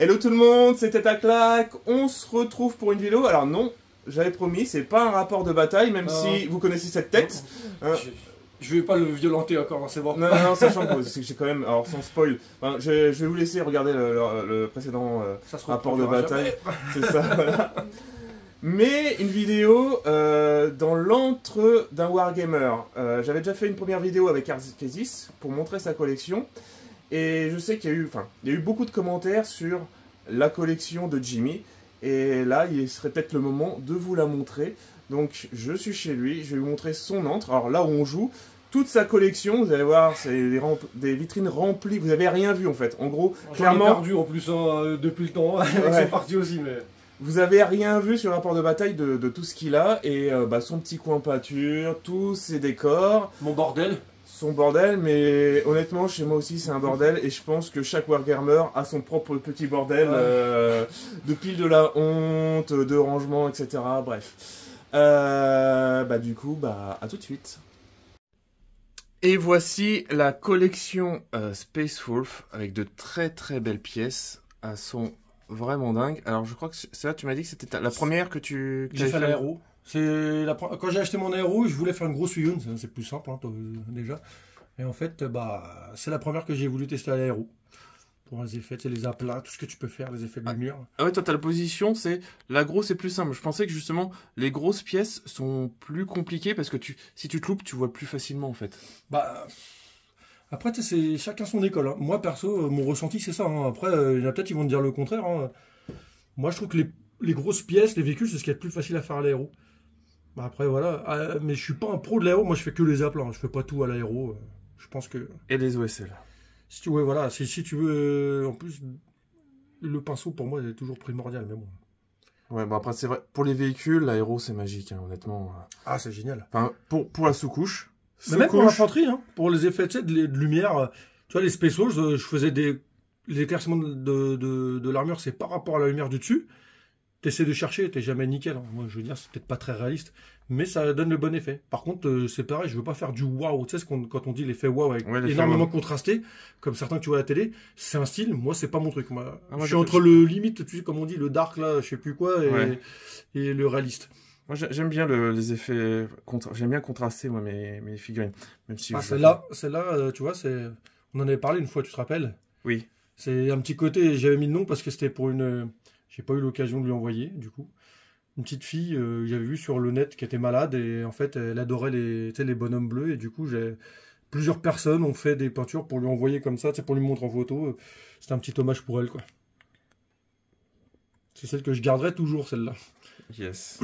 Hello tout le monde, c'était à claque. On se retrouve pour une vidéo. Alors non, j'avais promis, c'est pas un rapport de bataille, même si vous connaissez cette tête. Je vais pas le violenter encore, c'est bon. Non, sachant que j'ai quand même, alors sans spoil, je vais vous laisser regarder le précédent rapport de bataille. C'est ça, voilà. Mais une vidéo dans l'antre d'un wargamer. J'avais déjà fait une première vidéo avec Arzekesis pour montrer sa collection. Et je sais qu'il y a eu beaucoup de commentaires sur la collection de Jimmy. Et là, il serait peut-être le moment de vous la montrer. Donc, je suis chez lui, je vais vous montrer son antre. Alors là où on joue, toute sa collection, vous allez voir, c'est des vitrines remplies. Vous n'avez rien vu en fait. En gros, clairement. J'ai perdu en plus depuis le temps. C'est parti aussi, mais. Vous avez rien vu sur le rapport de bataille de tout ce qu'il a. Et son petit coin peinture, tous ses décors. Mon bordel. Son bordel, mais honnêtement, chez moi aussi, c'est un bordel. Et je pense que chaque wargamer a son propre petit bordel de pile de la honte, de rangement, etc. Bref. Du coup, à tout de suite. Et voici la collection Space Wolf avec de très très belles pièces. Elles sont vraiment dingues. Alors je crois que c'est là, tu m'as dit que c'était la première que j'ai fait l'aéro. Quand j'ai acheté mon aéro, je voulais faire une grosse Uyun, c'est plus simple déjà. Et en fait, c'est la première que j'ai voulu tester à l'aéro. Pour les effets, les aplats, tout ce que tu peux faire, les effets de lumière. Ah ouais, toi, t'as la position, c'est la grosse est plus simple. Je pensais que justement, les grosses pièces sont plus compliquées parce que si tu te loupes, tu vois plus facilement en fait. Après, c'est chacun son école. Hein. Moi, perso, mon ressenti, c'est ça. Hein. Après, il y en a peut-être qui vont te dire le contraire. Hein. Moi, je trouve que les grosses pièces, les véhicules, c'est ce qui est le plus facile à faire à l'aéro. Après, voilà. Mais je suis pas un pro de l'aéro. Moi, je fais que les aplats. Hein. Je fais pas tout à l'aéro. Je pense que... Et les OSL. Si tu veux, en plus, le pinceau pour moi est toujours primordial, mais bon. Ouais, après c'est vrai, pour les véhicules, l'aéro c'est magique, hein, honnêtement. Ah, c'est génial. Enfin, pour la sous-couche. Mais même pour l'infanterie, hein, pour les effets de lumière, tu vois, les Space Wolves, je faisais les éclaircissements de l'armure, c'est par rapport à la lumière du dessus. T'essaies de chercher, t'es jamais nickel. Hein. Moi, je veux dire, c'est peut-être pas très réaliste, mais ça donne le bon effet. Par contre, c'est pareil, je veux pas faire du waouh. Tu sais, quand on dit l'effet waouh avec énormément contrasté, comme certains que tu vois à la télé, c'est un style. Moi, c'est pas mon truc. Moi, je suis entre le limite, tu sais, comme on dit, le dark là, je sais plus quoi, et le réaliste. Moi, j'aime bien les effets. J'aime bien contraster moi mes figurines, même si. Celle-là, tu vois, on en avait parlé une fois, tu te rappelles? Oui. C'est un petit côté. J'avais mis le nom parce que c'était pour une. J'ai pas eu l'occasion de lui envoyer, du coup. Une petite fille, j'avais vu sur le net qui était malade et en fait, elle adorait les bonhommes bleus et du coup, plusieurs personnes ont fait des peintures pour lui envoyer comme ça, pour lui montrer en photo. C'était un petit hommage pour elle, quoi. C'est celle que je garderai toujours, celle-là. Yes.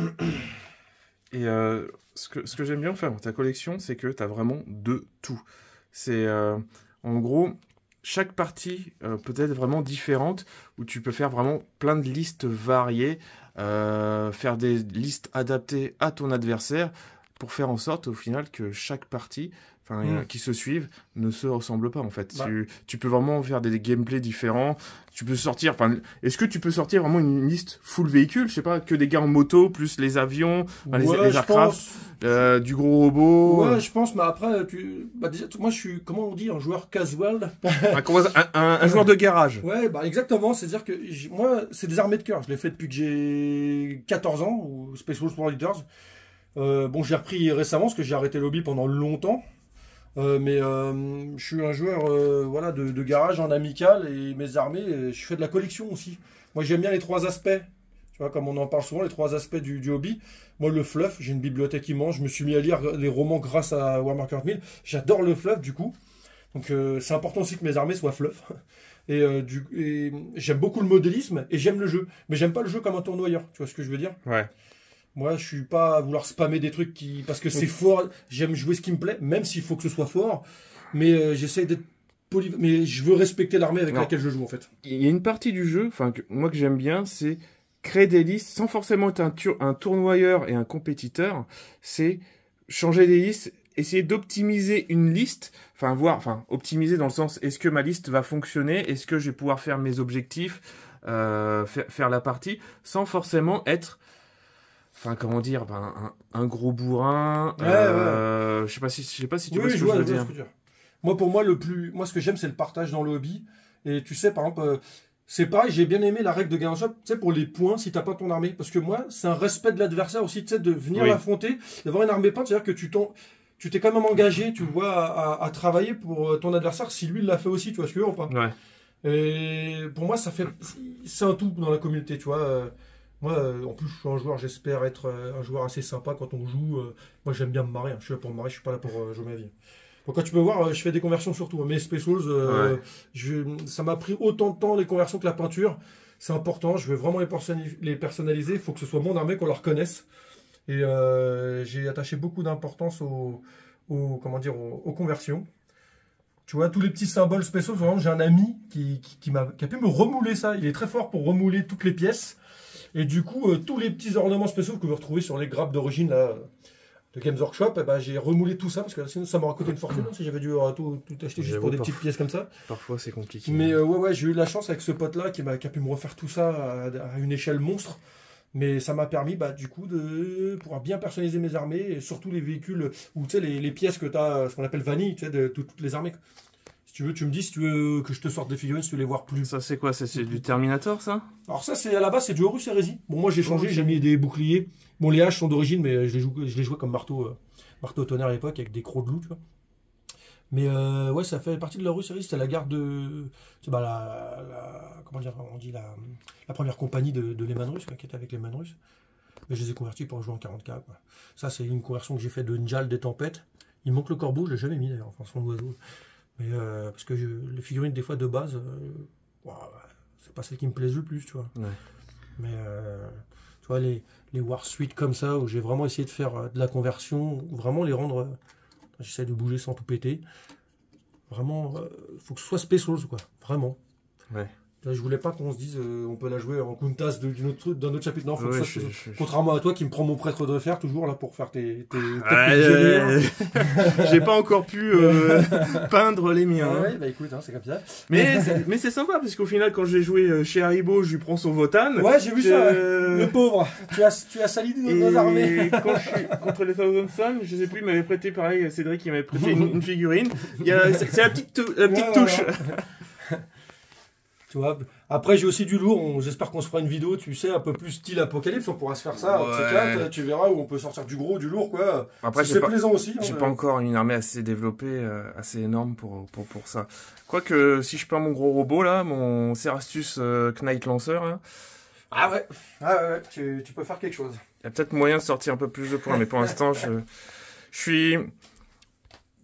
Et ce que j'aime bien faire dans ta collection, c'est que tu as vraiment de tout. C'est en gros... Chaque partie peut être vraiment différente, où tu peux faire vraiment plein de listes variées, faire des listes adaptées à ton adversaire, pour faire en sorte au final que chaque partie qui se suivent ne se ressemble pas en fait. Tu peux vraiment faire des gameplays différents, tu peux sortir, est-ce que tu peux sortir vraiment une liste full véhicule, je sais pas, que des gars en moto, plus les avions, les aircraft, du gros robot. Ouais, je pense, mais après, déjà, moi je suis, comment on dit, un joueur casual. un joueur de garage. Ouais, exactement, c'est-à-dire que moi, c'est des armées de cœur, je l'ai fait depuis que j'ai 14 ans, ou Space Wolf War Leaders. J'ai repris récemment parce que j'ai arrêté le hobby pendant longtemps. Je suis un joueur de garage en amical et mes armées, je fais de la collection aussi. Moi j'aime bien les trois aspects, tu vois, comme on en parle souvent, les trois aspects du hobby. Moi le fluff, j'ai une bibliothèque immense, je me suis mis à lire les romans grâce à Warhammer 40 000. J'adore le fluff du coup. Donc c'est important aussi que mes armées soient fluff. Et j'aime beaucoup le modélisme et j'aime le jeu. Mais j'aime pas le jeu comme un tournoyeur, tu vois ce que je veux dire? Ouais. Moi, je suis pas à vouloir spammer des trucs parce que c'est fort. J'aime jouer ce qui me plaît, même s'il faut que ce soit fort. Mais j'essaie d'être mais je veux respecter l'armée avec laquelle je joue, en fait. Il y a une partie du jeu, moi que j'aime bien, c'est créer des listes sans forcément être un tournoyeur et un compétiteur. C'est changer des listes, essayer d'optimiser une liste, optimiser dans le sens, est-ce que ma liste va fonctionner? Est-ce que je vais pouvoir faire mes objectifs, faire la partie, sans forcément être... comment dire, un gros bourrin. Je sais pas si tu vois ce que je veux dire. Moi, pour moi, ce que j'aime, c'est le partage dans le hobby. Et tu sais, par exemple, C'est pareil, j'ai bien aimé la règle de Game Shop, tu sais, pour les points, si t'as pas ton armée. Parce que moi, c'est un respect de l'adversaire aussi, tu sais, de venir l'affronter, d'avoir une armée peinte, c'est-à-dire que tu t'es quand même engagé, tu vois, à travailler pour ton adversaire si lui il l'a fait aussi, tu vois ce que je veux dire ou pas? Ouais. Et pour moi, c'est un tout dans la communauté, tu vois. Moi, en plus, je suis un joueur, j'espère être un joueur assez sympa quand on joue. Moi, j'aime bien me marrer, hein. Je suis là pour me marrer, je suis pas là pour jouer ma vie. Donc, quand tu peux voir, je fais des conversions surtout. Mes Specials, ça m'a pris autant de temps les conversions que la peinture. C'est important, je veux vraiment les personnaliser. Il faut que ce soit mon armée, qu'on la reconnaisse. Et j'ai attaché beaucoup d'importance aux conversions. Tu vois, tous les petits symboles spéciaux, vraiment, j'ai un ami qui a pu me remouler ça. Il est très fort pour remouler toutes les pièces. Et du coup, tous les petits ornements spéciaux que vous retrouvez sur les grappes d'origine de Games Workshop, eh ben, j'ai remoulé tout ça parce que sinon ça m'aurait coûté une fortune si j'avais dû tout acheter juste pour des petites pièces comme ça. Parfois c'est compliqué. Mais ouais, j'ai eu de la chance avec ce pote-là qui a pu me refaire tout ça à une échelle monstre. Mais ça m'a permis du coup de pouvoir bien personnaliser mes armées et surtout les véhicules ou tu sais les pièces que tu as, ce qu'on appelle vanille, tu sais, de toutes les armées. Si tu veux, tu me dis si tu veux que je te sorte des figurines, si tu veux les voir plus. Ça c'est quoi? C'est du Terminator ça? Alors ça c'est à la base c'est du Horus Heresy. Bon moi j'ai changé, j'ai mis des boucliers. Bon les haches sont d'origine mais je les jouais comme marteau tonnerre à l'époque avec des crocs de loup, tu vois. Mais ouais, ça fait partie de la Horus Heresy, c'était la garde de comment dire, on dit la première compagnie de Lehman Russe, qui était avec Lehman Russe. Mais je les ai convertis pour jouer en 40K, quoi. Ça c'est une conversion que j'ai fait de Njal des Tempêtes. Il manque le corbeau, je l'ai jamais mis d'ailleurs, enfin son oiseau. Mais parce que les figurines des fois de base, c'est pas celles qui me plaisent le plus, tu vois. Ouais. Mais tu vois les War Suite comme ça où j'ai vraiment essayé de faire de la conversion, vraiment les rendre. J'essaie de bouger sans tout péter. Vraiment, faut que ce soit Specials, quoi. Vraiment. Ouais. Là, je voulais pas qu'on se dise on peut la jouer en Kuntas d'un autre chapitre. Non, faut Ouais, que ça, contrairement à toi qui me prend mon prêtre de fer toujours là pour faire tes j'ai pas encore pu peindre les miens. Ouais, bah écoute, c'est comme ça. Mais c'est sympa parce qu'au final quand j'ai joué chez Haribo, je lui prends son Votan. Ouais, j'ai vu ça. Le pauvre. Tu as sali nos armées. Quand je suis contre les Thousand Suns, je sais plus, il m'avait prêté pareil, Cédric il m'avait prêté une figurine. C'est la petite touche. Tu vois, après j'ai aussi du lourd, j'espère qu'on se fera une vidéo, tu sais, un peu plus style apocalypse, on pourra se faire ça, C4, tu verras où on peut sortir du gros, du lourd, quoi. Après c'est plaisant aussi. J'ai pas encore une armée assez développée, assez énorme pour ça. Quoique, si je peins mon gros robot là, mon Cerastus Knight Lancer là. Ah ouais, tu peux faire quelque chose. Il y a peut-être moyen de sortir un peu plus de points, mais pour l'instant, je suis...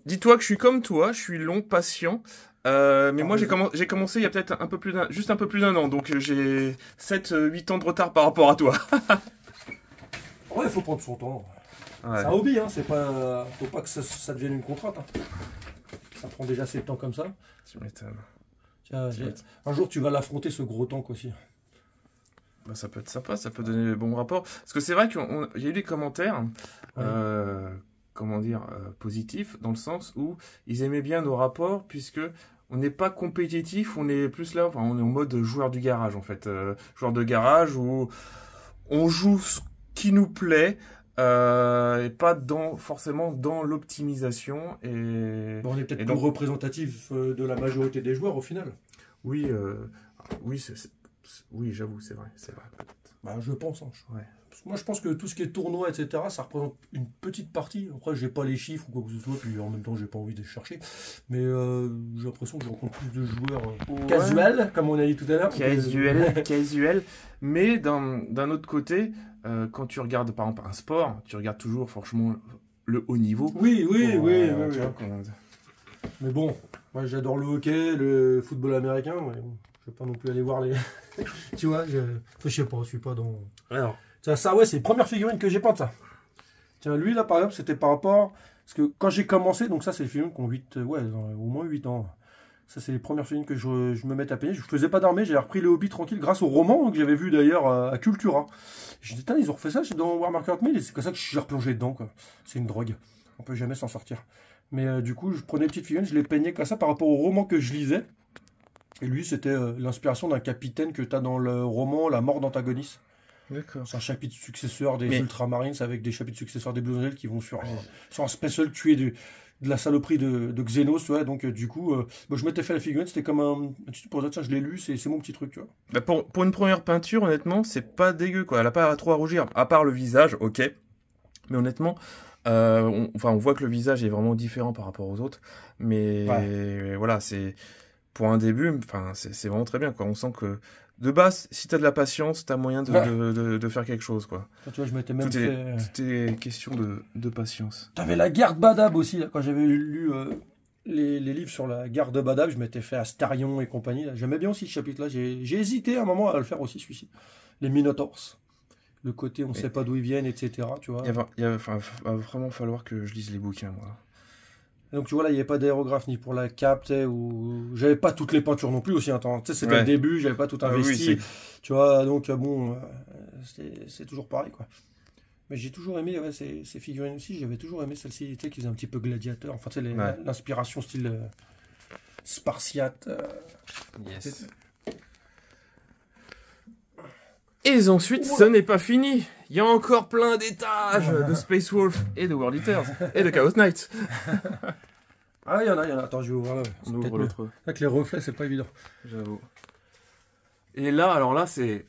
Dis-toi que je suis comme toi, je suis long, patient. Mais moi, j'ai commencé il y a peut-être juste un peu plus d'un an, donc j'ai 7-8 ans de retard par rapport à toi. Ouais, il faut prendre son temps. Ouais. C'est un hobby, hein, faut pas que ça devienne une contrainte. Hein. Ça prend déjà assez de temps comme ça. Tu m'étonnes. Tiens, un jour, tu vas l'affronter, ce gros tank aussi. Bah, ça peut être sympa, ça peut donner des bons rapports. Parce que c'est vrai qu'il y a eu des commentaires... Ouais. Comment dire, positif, dans le sens où ils aimaient bien nos rapports, puisque on n'est pas compétitif, on est plus là, enfin, on est en mode joueur du garage, en fait. Joueur de garage où on joue ce qui nous plaît, et pas forcément dans l'optimisation. On est peut-être plus représentatif de la majorité des joueurs, au final. Oui, oui, j'avoue, c'est vrai, peut-être. Bah, je pense, hein. Ouais. Moi, je pense que tout ce qui est tournoi, etc., ça représente une petite partie. Après, j'ai pas les chiffres ou quoi que ce soit, puis en même temps, j'ai pas envie de chercher. Mais j'ai l'impression que je rencontre plus de joueurs casual, comme on a dit tout à l'heure. Casual. Mais d'un autre côté, quand tu regardes par exemple un sport, tu regardes toujours franchement le haut niveau. Oui. Mais bon, moi j'adore le hockey, le football américain. Mais bon, je vais pas non plus aller voir les. Tu vois, je sais pas, je suis pas dans. Alors. Ça, ouais, c'est les premières figurines que j'ai peintes, ça. Tiens, lui, là, par exemple, c'était par rapport... Parce que quand j'ai commencé, donc ça, c'est les figurines qui ont au moins 8 ans. Ça, c'est les premières figurines que je me mets à peigner. Je faisais pas d'armée, j'ai repris le hobby tranquille grâce au roman que j'avais vu d'ailleurs à Cultura. J'ai dit, ils ont refait ça dans Warhammer 40 000 et c'est comme ça que je suis replongé dedans, quoi. C'est une drogue. On peut jamais s'en sortir. Mais du coup, je prenais les petites figurines, je les peignais comme ça par rapport au roman que je lisais. Et lui, c'était l'inspiration d'un capitaine que tu as dans le roman La mort d'Antagonis. C'est un chapitre successeur des Ultramarines avec des chapitres successeurs des Blue Angels qui vont sur un special tuer de la saloperie de Xenos, ouais, donc du coup, bah, je m'étais fait la figurine, c'était comme un petit pour ça, tiens, je l'ai lu, c'est mon petit truc, tu vois. Bah, pour une première peinture, honnêtement, c'est pas dégueu, quoi. Elle a pas trop à rougir, à part le visage, ok. Mais honnêtement, on voit que le visage est vraiment différent par rapport aux autres. Mais voilà, c'est pour un début, enfin, c'est vraiment très bien, quoi. On sent que de base, si t'as de la patience, t'as moyen de faire quelque chose, quoi. Tu vois, je m'étais même fait... Tout est question de patience. T'avais la garde Badab aussi, là, quand j'avais lu les livres sur la garde Badab, je m'étais fait Astarion et compagnie. J'aimais bien aussi ce chapitre-là. J'ai hésité à un moment à le faire aussi, celui-ci. Les Minotaurs. Le côté, on ne sait pas d'où ils viennent, etc. Tu vois. Va vraiment falloir que je lise les bouquins, moi. Donc tu vois là, il n'y avait pas d'aérographe ni pour la cape, ou j'avais pas toutes les peintures non plus aussi. Tu sais, c'était le début, j'avais pas tout investi. Tu vois, donc bon, c'est toujours pareil, quoi. Mais j'ai toujours aimé ces figurines aussi. J'avais toujours aimé celle-ci, tu sais, qui faisait un petit peu gladiateur. Enfin, tu sais, l'inspiration style spartiate. Yes. Et ensuite, ce n'est pas fini. Il y a encore plein d'étages de Space Wolf et de World Eaters et de Chaos Knight. Ah, il y en a. Attends, je vais ouvrir là. On ouvre l'autre. Avec les reflets, c'est pas évident. J'avoue. Et là, alors là, c'est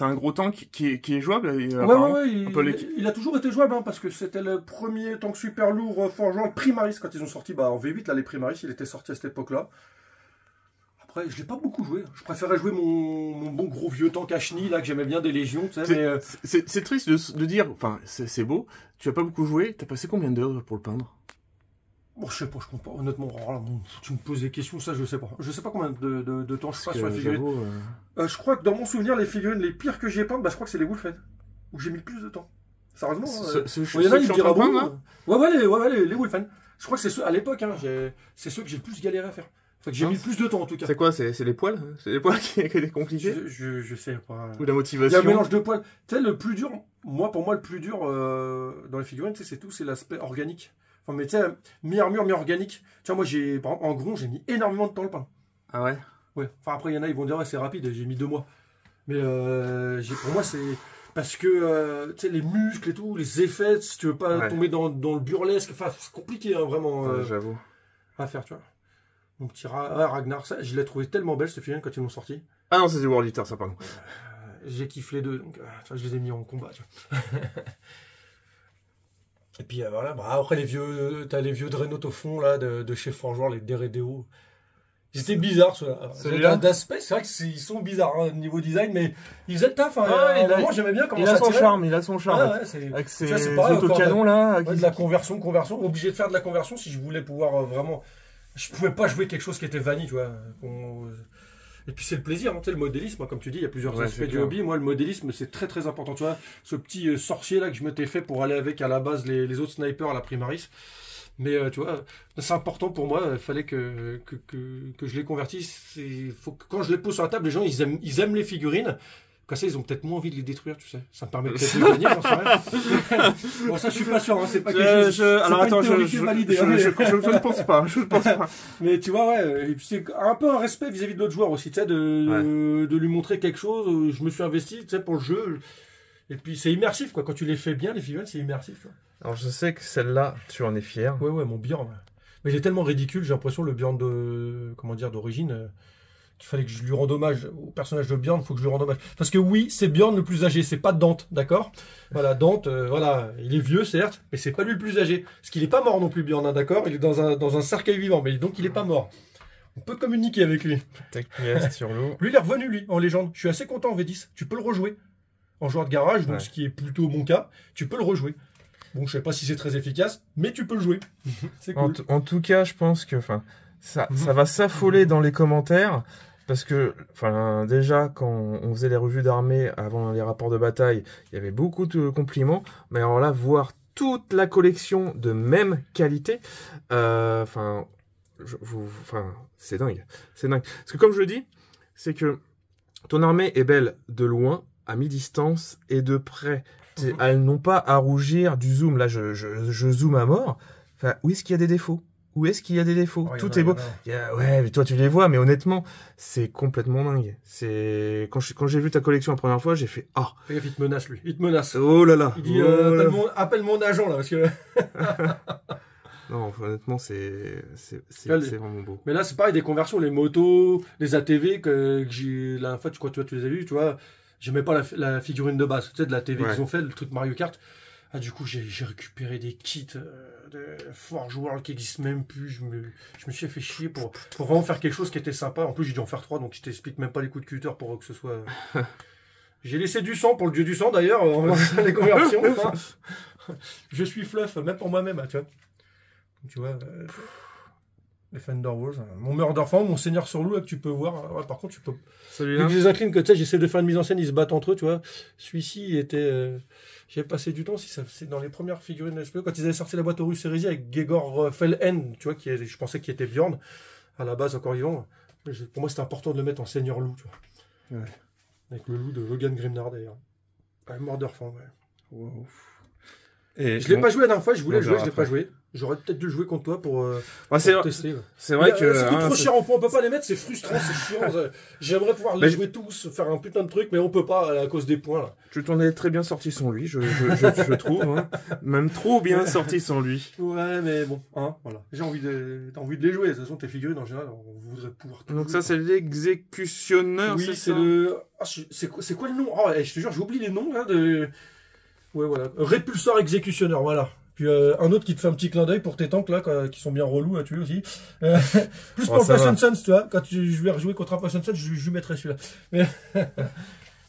un gros tank qui est jouable. Il a toujours été jouable, hein, parce que c'était le premier tank super lourd forgeant Primaris quand ils ont sorti. Bah, en V8, là, les Primaris, il était sorti à cette époque-là. Après, je l'ai pas beaucoup joué. Je préférais jouer mon bon gros vieux tank à chenille, là, que j'aimais bien des Légions, tu sais, mais... C'est triste de dire, enfin, c'est beau, tu as pas beaucoup joué, t'as passé combien d'heures pour le peindre? Bon, je sais pas, je compte pas, honnêtement. Alors là, bon, tu me poses des questions, ça, je sais pas. Je sais pas combien de temps je passe sur la figurine. Je crois que dans mon souvenir, les figurines les pires que j'ai peintes, bah, je crois que c'est les Wolfen, où j'ai mis le plus de temps. Sérieusement, il y en a, il me dira bon. Les Wolfen. Je crois que c'est ceux, à l'époque, hein, c'est ceux que j'ai le plus galéré à faire. Fait que j'ai mis plus de temps en tout cas. C'est quoi? C'est les poils? C'est les poils qui est compliqué? Je sais pas. Ou la motivation? Il y a un mélange de poils. Tu sais, le plus dur, pour moi, le plus dur dans les figurines, c'est tout, c'est l'aspect organique. Enfin, mais tu sais, mi-armure, mi-organique. Tiens, moi, par exemple, en gros, j'ai mis énormément de temps le peindre. Ah ouais? Ouais. Enfin, après, il y en a, ils vont dire, ouais, c'est rapide, j'ai mis 2 mois. Mais pour moi, c'est. Parce que, tu sais, les muscles et tout, les effets, si tu veux pas tomber dans le burlesque, enfin, c'est compliqué, hein, vraiment. J'avoue. À faire, tu vois. Mon petit Ragnar, ça, je l'ai trouvé tellement belle cette figurine quand ils l'ont sorti. Ah non, c'est du World Eater, ça, pardon. J'ai kiffé les deux, donc je les ai mis en combat, tu vois. Et puis voilà, bah, après t'as les vieux Dreadnought au fond là de chez Forgeoir, les Deredeo. Ils étaient bizarres ceux-là. D'aspect, c'est vrai qu'ils sont bizarres au niveau design, mais ils faisaient le taf. Moi j'aimais bien comment ça tirait. Il a son charme. Avec ses autocanons là. De la conversion. Obligé de faire de la conversion si je voulais pouvoir vraiment. Je pouvais pas jouer quelque chose qui était vanille, tu vois. Et puis c'est le plaisir, hein, tu sais, le modélisme, comme tu dis, il y a plusieurs aspects du hobby. Moi, le modélisme, c'est très très important, tu vois. Ce petit sorcier là que je m'étais fait pour aller avec à la base les autres snipers à la Primaris. Mais tu vois, c'est important pour moi, il fallait que je les convertisse. Faut que quand je les pose sur la table, les gens ils aiment les figurines. Comme ça, ils ont peut-être moins envie de les détruire, tu sais. Ça me permet peut-être de gagner, j'en sais rien. Bon, ça, je suis pas sûr, hein. C'est pas quelque chose. Alors attends, je ne pense pas. Mais tu vois, ouais, c'est un peu un respect vis-à-vis de l'autre joueur aussi, tu sais, de lui montrer quelque chose. Je me suis investi, tu sais, pour le jeu. Et puis c'est immersif, quoi. Quand tu les fais bien, les figurines, c'est immersif. Quoi. Alors je sais que celle-là, tu en es fier. Ouais, mon Bjorn. Mais il est tellement ridicule, j'ai l'impression, le Bjorn d'origine. Il fallait que je lui rende hommage au personnage de Bjorn, il faut que je lui rende hommage. Parce que oui, c'est Bjorn le plus âgé, c'est pas Dante, d'accord? Voilà, Dante, il est vieux certes, mais c'est pas lui le plus âgé. Parce qu'il est pas mort non plus, Bjorn, hein, d'accord? Il est dans un cercueil vivant, mais donc il est pas mort. On peut communiquer avec lui. Sur l'eau. Lui, il est revenu, lui, en légende. Je suis assez content en V10. Tu peux le rejouer. En joueur de garage, donc ce qui est plutôt mon cas, tu peux le rejouer. Bon, je sais pas si c'est très efficace, mais tu peux le jouer. C'est cool. En tout cas, je pense que ça va s'affoler dans les commentaires. Parce que, déjà, quand on faisait les revues d'armée avant les rapports de bataille, il y avait beaucoup de compliments. Mais alors là, voir toute la collection de même qualité, c'est dingue. C'est dingue. Parce que comme je le dis, c'est que ton armée est belle de loin, à mi-distance et de près. Elles n'ont pas à rougir du zoom. Là, je zoome à mort. Enfin, où est-ce qu'il y a des défauts? Où est-ce qu'il y a des défauts? Tout est beau. Ouais, mais toi tu les vois, mais honnêtement, c'est complètement dingue. C'est quand j'ai vu ta collection la première fois, j'ai fait ah. Il te menace lui. Il te menace. Oh là là. Il dit appelle mon agent là parce que. Non, honnêtement, c'est vraiment beau. Mais là, c'est pareil, des conversions, les motos, les ATV que j'ai. La fois, tu les as vus, tu vois. J'aimais pas la figurine de base, tu sais, de la TV qu'ils ont fait, le truc Mario Kart. Ah, du coup, j'ai récupéré des kits de Forge World qui n'existent même plus. Je me suis fait chier pour vraiment faire quelque chose qui était sympa. En plus, j'ai dû en faire 3, donc je t'explique même pas les coups de cutter pour que ce soit. J'ai laissé du sang pour le dieu du sang d'ailleurs, les conversions. Je suis fluff, même pour moi-même, tu vois. Tu vois, les Fender Wars, mon meurtre d'enfant, mon seigneur sur loup, là, que tu peux voir. Ouais, par contre, tu peux. Celui-là. Je les incline que tu sais, j'essaie de faire une mise en scène, ils se battent entre eux, tu vois. Celui-ci, il était. J'ai passé du temps, c'est dans les premières figurines de SPE, quand ils avaient sorti la boîte aux Russes Hérésie avec Gegor Fellhen, tu vois, je pensais qu'il était Bjorn, à la base encore vivant. Pour moi, c'était important de le mettre en seigneur loup, tu vois. Ouais. Avec le loup de Logan Grimnard, d'ailleurs. Ouais, mort d'enfant, ouais. Wow. Et je l'ai pas joué la dernière fois, je voulais le jouer, je l'ai pas joué. J'aurais peut-être dû le jouer contre toi pour tester. C'est vrai que. Ça coûte trop cher en points, on peut pas les mettre, c'est frustrant, c'est chiant. J'aimerais pouvoir les jouer tous, faire un putain de truc, mais on peut pas à cause des points là. Tu t'en es très bien sorti sans lui, je trouve. Hein. Même trop bien sorti sans lui. Ouais, mais bon, hein, voilà. J'ai envie de les jouer. De toute façon, tes figurines en général, on voudrait pouvoir. Donc ça, c'est l'exécutionneur, oui, c'est le. Ah, c'est quoi le nom? Oh, je te jure, j'oublie les noms là de. Ouais, voilà. Répulsor exécutionneur, voilà. Puis un autre qui te fait un petit clin d'œil pour tes tanks là, qui sont bien relous à tuer aussi. Plus pour Fashion Sons, tu vois. Quand je vais rejouer contre un Fashion Sons, je lui mettrai celui-là.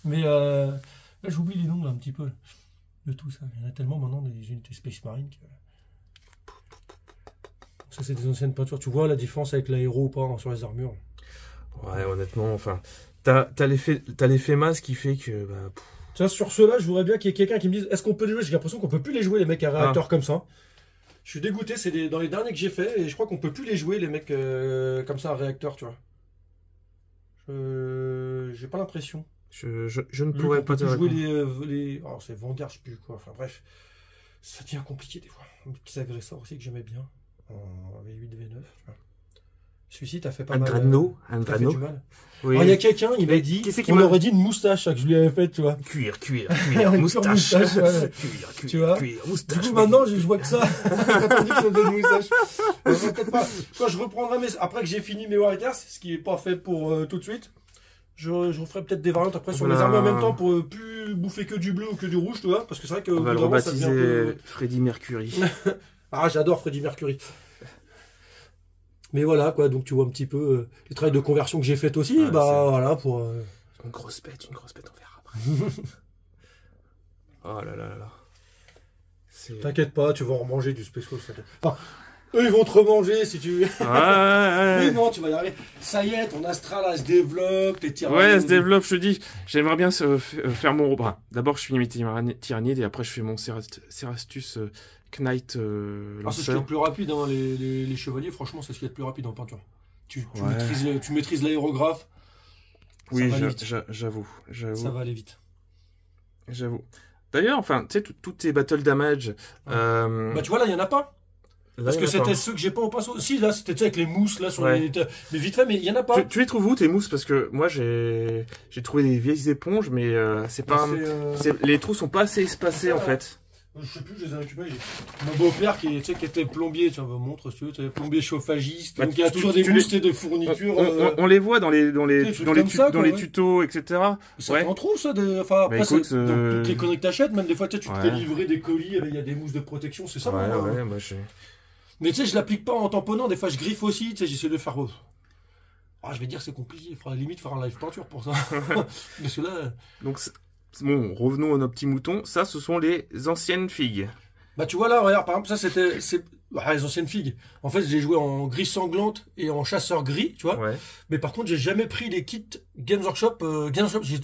Mais là, j'oublie les noms là un petit peu de tout ça. Il y en a tellement maintenant des unités Space Marine. Ça, c'est des anciennes peintures. Tu vois la différence avec l'aéro ou pas sur les armures? Ouais, honnêtement, enfin. T'as l'effet masse qui fait que. Bah, tiens, sur ceux-là, je voudrais bien qu'il y ait quelqu'un qui me dise est-ce qu'on peut les jouer? J'ai l'impression qu'on peut plus les jouer, les mecs à réacteur comme ça. Je suis dégoûté, c'est dans les derniers que j'ai fait, et je crois qu'on peut plus les jouer, les mecs comme ça à réacteur, tu vois. J'ai pas l'impression. Je ne pourrais pas te jouer les. Alors, c'est Vanguard, je sais plus quoi. Enfin, bref. Ça devient compliqué des fois. Les petits agresseurs aussi que j'aimais bien. En V8, V9, tu vois. Celui-ci, t'as fait pas mal. T'as fait du mal. Oui. Il y a quelqu'un, il m'a dit, on aurait dit une moustache que je lui avais faite, tu vois. Cuir, moustache. Ouais. Tu vois. Moustache. Du coup, maintenant, je vois que ça. Quand on dit que ça donne une moustache. Peut-être pas. Quand je reprendrai après que j'ai fini mes Warriors, ce qui est pas fait pour tout de suite, je referai peut-être des variantes après sur les armes en même temps pour plus bouffer que du bleu ou que du rouge, tu vois. Parce que c'est vrai que. On va le rebaptiser Freddie Mercury. Ah, j'adore Freddie Mercury. Mais voilà, quoi, donc tu vois un petit peu les travails de conversion que j'ai fait aussi, voilà, pour... Une grosse bête, on verra après. Oh là là là là. T'inquiète pas, tu vas en remanger du Space Wolf. Enfin, eux, ils vont te remanger, si tu... Ouais. Mais non, tu vas y arriver. Ça y est, ton Astral, elle se développe, tes tirailles... Ouais, elle se développe, je te dis. J'aimerais bien faire mon... D'abord, je finis mes tyrannides, et après, je fais mon Cerastus... Knight c'est ce qui est le plus rapide, hein, les chevaliers, franchement, c'est ce qui est le plus rapide en peinture. Tu maîtrises l'aérographe. Oui, j'avoue. Ça va aller vite. J'avoue. D'ailleurs, enfin, tu sais, tous tes battle damage. Bah, tu vois, là, il n'y en a pas. Parce que c'était ceux que j'ai pas au pinceau. Si, là, c'était avec les mousses, là, sur les. Mais vite fait, mais il n'y en a pas. Tu les trouves où, tes mousses? Parce que moi, j'ai trouvé des vieilles éponges, mais c'est pas. Les trous sont pas assez espacés, en fait. Je sais plus, je les ai récupérés. Mon beau-père qui était plombier, tu vois, montre si tu veux, plombier chauffagiste. Donc il y a toujours des mousses de fournitures. On les voit dans les tutos, etc. Ça t'en trouve ça enfin, après, écoute, dans toutes les conneries que t'achètes, même des fois tu te fais livrer des colis, il y a des mousses de protection, c'est ça. Moi, mais tu sais, je l'applique pas en tamponnant, des fois je griffe aussi, tu sais, j'essaie de faire. Je vais dire c'est compliqué, il faudra limite faire un live peinture pour ça. Parce que là. Donc bon, revenons à nos petits moutons. Ça, ce sont les anciennes figues. Bah tu vois là, regarde, par exemple, ça les anciennes figues. En fait, j'ai joué en gris sanglante et en chasseur gris, tu vois. Ouais. Mais par contre, j'ai jamais pris les kits Games Workshop.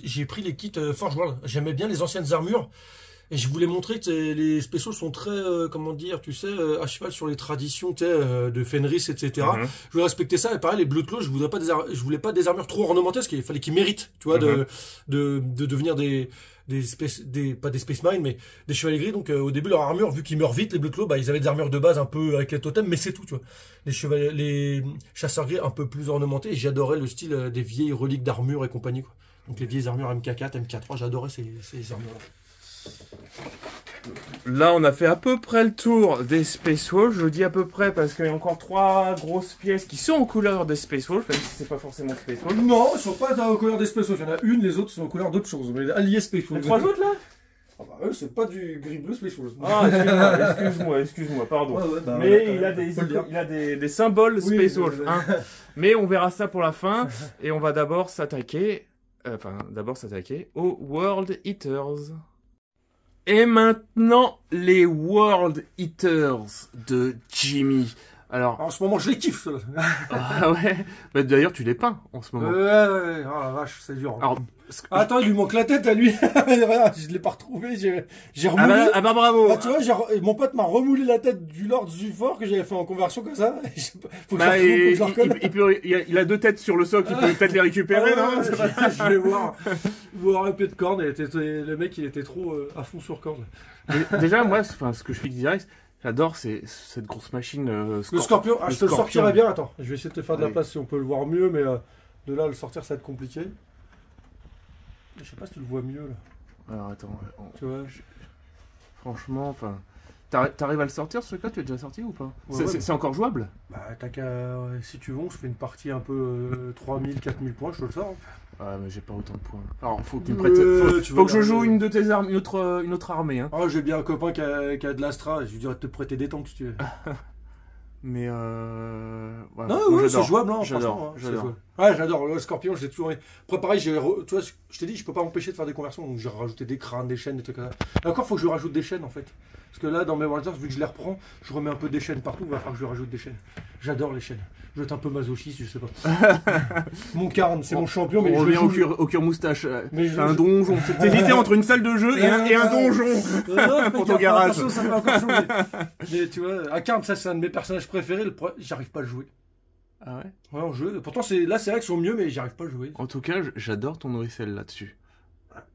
J'ai pris les kits Forge World. J'aimais bien les anciennes armures. Et je voulais montrer que les spéciaux sont très, comment dire, tu sais, à cheval sur les traditions, tu sais, de Fenris, etc. Je voulais respecter ça. Et pareil, les Blue Claw, je voulais pas des armures trop ornementées, parce qu'il fallait qu'ils méritent, tu vois, de devenir pas des Space Marines, mais des chevaliers gris. Donc, au début, leur armure, vu qu'ils meurent vite, les Blue Claw, ils avaient des armures de base un peu avec les totems, mais c'est tout, tu vois. Les chasseurs gris un peu plus ornementés. Et j'adorais le style des vieilles reliques d'armure et compagnie, quoi. Donc, les vieilles armures MK4, MK3, j'adorais ces armures-là. là, on a fait à peu près le tour des Space Wolves. Je le dis à peu près parce qu'il y a encore 3 grosses pièces qui sont en couleur des Space Wolves, même si c'est pas forcément Space Wolves. Non, ils sont pas aux couleurs des Space Wolves. Il y en a une, les autres sont aux couleurs d'autres choses. Mais alliés Space Wolves. Les 3 autres là? Ah bah eux, c'est pas du gris-bleu Space Wolves. Ah, excuse-moi, pardon. Ouais, bah, mais ouais, il a des symboles oui, Space Wolves. Hein. Mais on verra ça pour la fin. Et on va d'abord s'attaquer aux World Eaters. Et maintenant, les World Eaters de Jimmy. Alors, en ce moment, je les kiffe. ah ouais. Bah, d'ailleurs, tu les peins en ce moment. Ouais. Oh la vache, c'est dur. Alors, attends, il lui manque la tête à lui. Je l'ai pas retrouvé. J'ai remoulé. Ah bah bravo. Ah, tu vois, mon pote m'a remoulé la tête du Lord Zufor que j'avais fait en conversion comme ça. Faut que je recolle. Il a 2 têtes sur le socle, il peut peut-être les récupérer, non? Je vais voir un peu de corne. Le mec, il était trop à fond sur corne. Déjà, moi, ce que je fixe direct, j'adore cette grosse machine. Le scorpion, je te le sortirai bien. Attends, je vais essayer de te faire de la place si on peut le voir mieux, mais de là, le sortir, ça va être compliqué. Je sais pas si tu le vois mieux là. Alors attends, tu vois, franchement, enfin, t'arrives à le sortir ce truc-là? Tu es déjà sorti ou pas? C'est encore jouable? Bah t'as qu'à, si tu veux, on se fait une partie un peu 3000, 4000 points, je te le sors. Ouais, mais j'ai pas autant de points. Alors faut que tu me prêtes. Faut que je joue une de tes armes, une autre armée. Hein. Ah, j'ai bien un copain qui a de l'Astra, je lui dirais de te prêter des tanks si tu veux. Mais ouais, non, ouais, c'est jouable, hein, j'adore. Ouais, j'adore le Scorpion, je l'ai toujours. Après, pareil, tu vois, je t'ai dit, je peux pas m'empêcher de faire des conversions, donc j'ai rajouté des crânes, des chaînes, des trucs comme ça. Et encore, faut que je lui rajoute des chaînes en fait. Parce que là, dans mes Warriors, vu que je les reprends, je remets un peu des chaînes partout, il va falloir que je lui rajoute des chaînes. J'adore les chaînes. Je vais être un peu masochiste, je sais pas. Mon Carne, c'est mon champion, mais on revient au cure moustache. Mais un donjon. T'hésitais entre une salle de jeu et un donjon pour ton garage. Ça peut encore changer. Mais tu vois, à Carne, ça c'est un de mes personnages préférés. J'arrive pas à le jouer. Ah ouais? Ouais, en jeu. Pourtant, là, c'est vrai qu'ils sont mieux, mais j'arrive pas à le jouer. En tout cas, j'adore ton OSL là-dessus.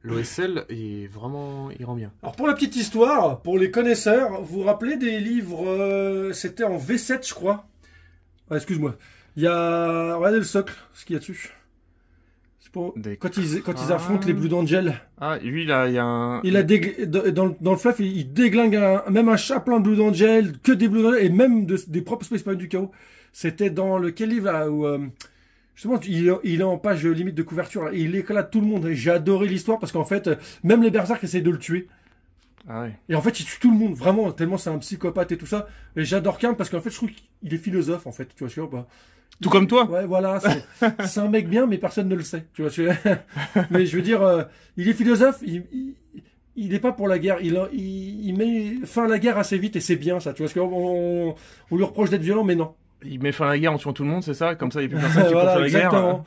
L'OSL, il rend bien. Alors, pour la petite histoire, pour les connaisseurs, vous vous rappelez des livres, c'était en V7, je crois. Ah, excuse-moi. Il y a, regardez le socle, ce qu'il y a dessus. C'est pour... Quand ils affrontent les Blood Angels. Ah, lui, là, il y a un... Dans le fluff, il déglingue même un chat plein de Blood Angels, que des Blood Angels, et même des propres Space Marines du chaos. C'était dans lequel livre là où justement il est en page limite de couverture là, et il éclate tout le monde. J'ai adoré l'histoire parce qu'en fait même les berserks essayent de le tuer. Ah ouais. Et en fait il tue tout le monde vraiment tellement c'est un psychopathe et tout ça. Et j'adore Karn parce qu'en fait je trouve qu'il est philosophe en fait. Tu vois sûr pas. Tout comme toi. Ouais voilà c'est un mec bien mais personne ne le sait. Tu vois mais je veux dire il est philosophe. Il n'est pas pour la guerre, il met fin à la guerre assez vite et c'est bien ça. Tu vois parce qu'on lui reproche d'être violent mais non. Il met fin à la guerre en tuant tout le monde, c'est ça? Comme ça, il n'y a plus personne qui peut faire la guerre.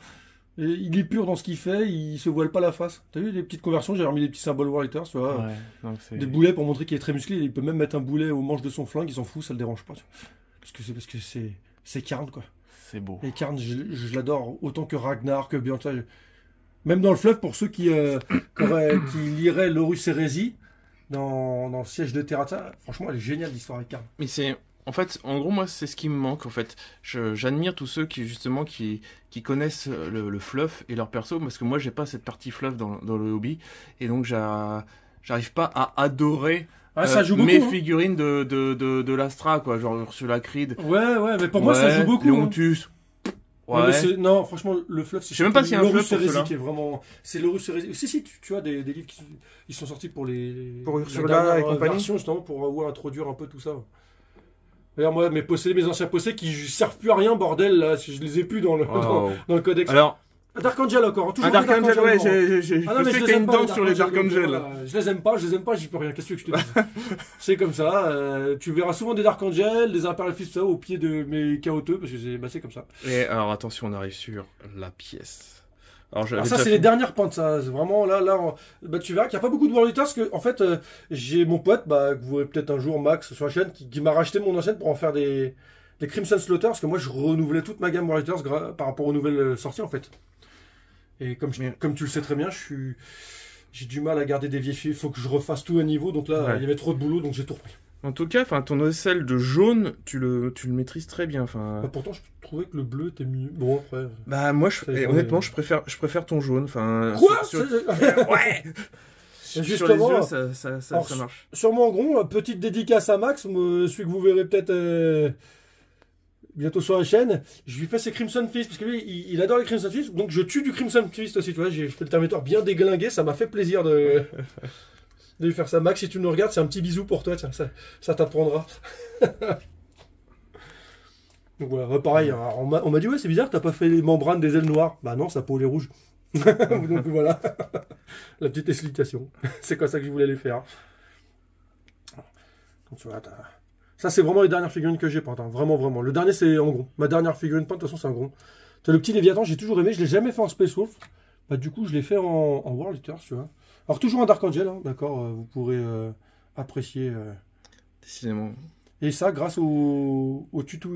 Et il est pur dans ce qu'il fait, il se voile pas la face. T'as vu les petites conversions? J'ai remis des petits symboles Warriors, tu vois. Ouais, des boulets pour montrer qu'il est très musclé. Il peut même mettre un boulet au manche de son flingue, il s'en fout, ça le dérange pas. Parce que c'est Karn, quoi. C'est beau. Et Karn, je l'adore autant que Ragnar, que Bjorn. Même dans le fleuve, pour ceux qui liraient l'Horus Hérésie, dans le siège de Terrata, franchement, elle est géniale l'histoire avec Karn. Mais c'est... En fait, en gros, moi, c'est ce qui me manque, en fait. J'admire tous ceux qui connaissent le fluff et leur perso, parce que moi, j'ai pas cette partie fluff dans le hobby, et donc j'arrive pas à adorer mes figurines de l'Astra, quoi, genre sur la Creed. Ouais, mais pour moi, ça joue beaucoup. Léontus. Ouais. Non, franchement, le fluff, c'est... Je sais même pas s'il y a un fluff pour cela. Qui est vraiment... C'est l'Horus Hérésie. Si, tu as des livres qui sont sortis pour Ursula et compagnie, version, justement, pour introduire un peu tout ça. D'ailleurs, moi, mes anciens possèdés qui servent plus à rien, bordel, là, si je les ai plus dans le codex. Alors, Dark Angel encore, toujours Dark Angel, ouais, je sais que t'as une dent sur les Dark Angel. Je les aime pas, j'y peux rien, qu'est-ce que je te dis? C'est comme ça, tu verras souvent des Dark Angel, des Imperial Fist au pied de mes chaoteux, parce que c'est comme ça. Et alors, attention, on arrive sur la pièce. Alors ça c'est les dernières pentes, ça c'est vraiment là tu verras qu'il n'y a pas beaucoup de World Eaters, parce que en fait j'ai mon pote que vous verrez peut-être un jour, Max, sur la chaîne, qui m'a racheté mon ancienne pour en faire des Crimson Slaughter, parce que moi je renouvelais toute ma gamme World Eaters par rapport aux nouvelles sorties en fait. Et comme tu le sais très bien, j'ai du mal à garder des vieilles filles, il faut que je refasse tout à niveau, donc là il y avait trop de boulot, donc j'ai tout repris. En tout cas, ton OSL de jaune, tu le maîtrises très bien. Pourtant, je trouvais que le bleu était mieux. Bon, après. Bah, moi, honnêtement, je préfère ton jaune. Quoi Ouais. sur justement, les yeux, ça marche. Sûrement en gros, petite dédicace à Max, celui que vous verrez peut-être bientôt sur la chaîne. Je lui fais ses Crimson Fist, parce que lui, il adore les Crimson Fist, donc je tue du Crimson Fist aussi, tu vois. J'ai fait le Terminator bien déglingué, ça m'a fait plaisir de lui faire ça. Max, si tu nous regardes, c'est un petit bisou pour toi, tiens, ça t'apprendra. Donc voilà, pareil, on m'a dit, ouais, c'est bizarre, t'as pas fait les membranes des ailes noires. Bah non, sa peau elle est rouge. Donc voilà, la petite explication. C'est quoi ça que je voulais les faire. Donc, tu vois, ça, c'est vraiment les dernières figurines que j'ai peintes. Hein. Vraiment, vraiment. Le dernier, c'est en gros. Ma dernière figurine peinte, de toute façon, c'est en gros. Tu as le petit Léviathan, j'ai toujours aimé. Je l'ai jamais fait en Space Wolf. Bah, du coup, je l'ai fait en World Eaters, tu vois. Alors, toujours un Dark Angel, hein, d'accord. Vous pourrez apprécier. Décidément. Et ça, grâce au tuto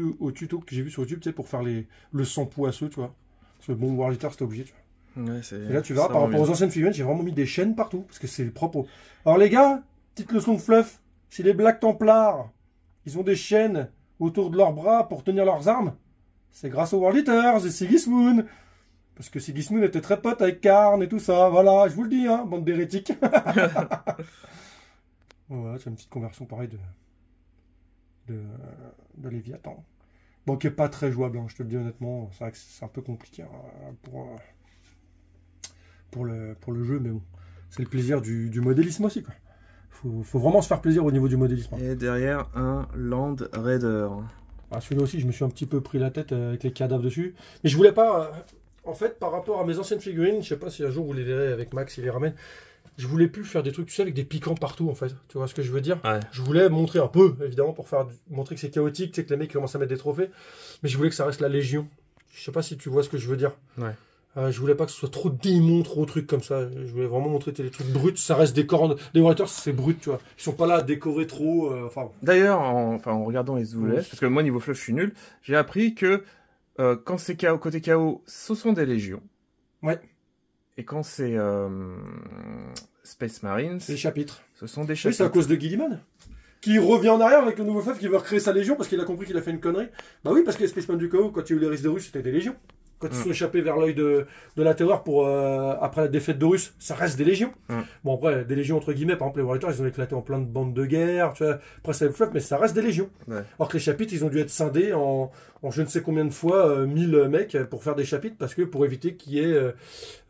que j'ai vu sur YouTube, tu sais, pour faire le sang poisseux, tu vois. Parce que bon, World Eaters, c'était obligé, tu vois. Ouais, et là, tu verras, par rapport aux anciennes figurines, j'ai vraiment mis des chaînes partout. Parce que c'est propre. Alors, les gars, petite leçon de fluff. Si les Black Templars, ils ont des chaînes autour de leurs bras pour tenir leurs armes, c'est grâce aux World Eaters et Sigismund. Parce que Sigismund était très pote avec Karn et tout ça. Voilà, je vous le dis, hein, bande d'hérétiques. Voilà, c'est une petite conversion pareille de Léviathan. Bon, qui est pas très jouable, hein, je te le dis honnêtement. C'est vrai que c'est un peu compliqué hein, pour le jeu, mais bon. C'est le plaisir du modélisme aussi, quoi. Faut vraiment se faire plaisir au niveau du modélisme. Et derrière, un Land Raider. Ah, celui-là aussi, je me suis un petit peu pris la tête avec les cadavres dessus. Mais je voulais pas... en fait, par rapport à mes anciennes figurines, je sais pas si un jour vous les verrez avec Max, il les ramène, je voulais plus faire des trucs, tu sais, avec des piquants partout, en fait. Tu vois ce que je veux dire? Ouais. Je voulais montrer un peu, évidemment, pour montrer que c'est chaotique, tu sais, que les mecs commencent à mettre des trophées. Mais je voulais que ça reste la Légion. Je sais pas si tu vois ce que je veux dire. Ouais. Je voulais pas que ce soit trop démon, trop trucs comme ça. Je voulais vraiment montrer des trucs bruts. Ça reste des cornes. Les Warriors, c'est brut, tu vois. Ils sont pas là à décorer trop. D'ailleurs, en regardant les ouvlettes, parce que moi, niveau fluff, je suis nul, j'ai appris que quand c'est KO, côté KO, ce sont des légions. Ouais. Et quand c'est Space Marines, les chapitres. Ce sont des oui, chapitres. c'est à cause de Gilliman. Qui revient en arrière avec le nouveau fluff qui veut recréer sa légion parce qu'il a compris qu'il a fait une connerie. Bah oui, parce que les Spaceman du KO, quand il y a eu les risques de Russes, c'était des légions. Quand ils sont échappés vers l'œil de la terreur pour après la défaite de Russes, ça reste des légions. Bon, après, des légions entre guillemets, par exemple, les Warriors, ils ont éclaté en plein de bandes de guerre, tu vois. Après, c'est le fluff, mais ça reste des légions. Alors que les chapitres, ils ont dû être scindés en je ne sais combien de fois 1000 mecs pour faire des chapitres, parce que pour éviter qu'il y ait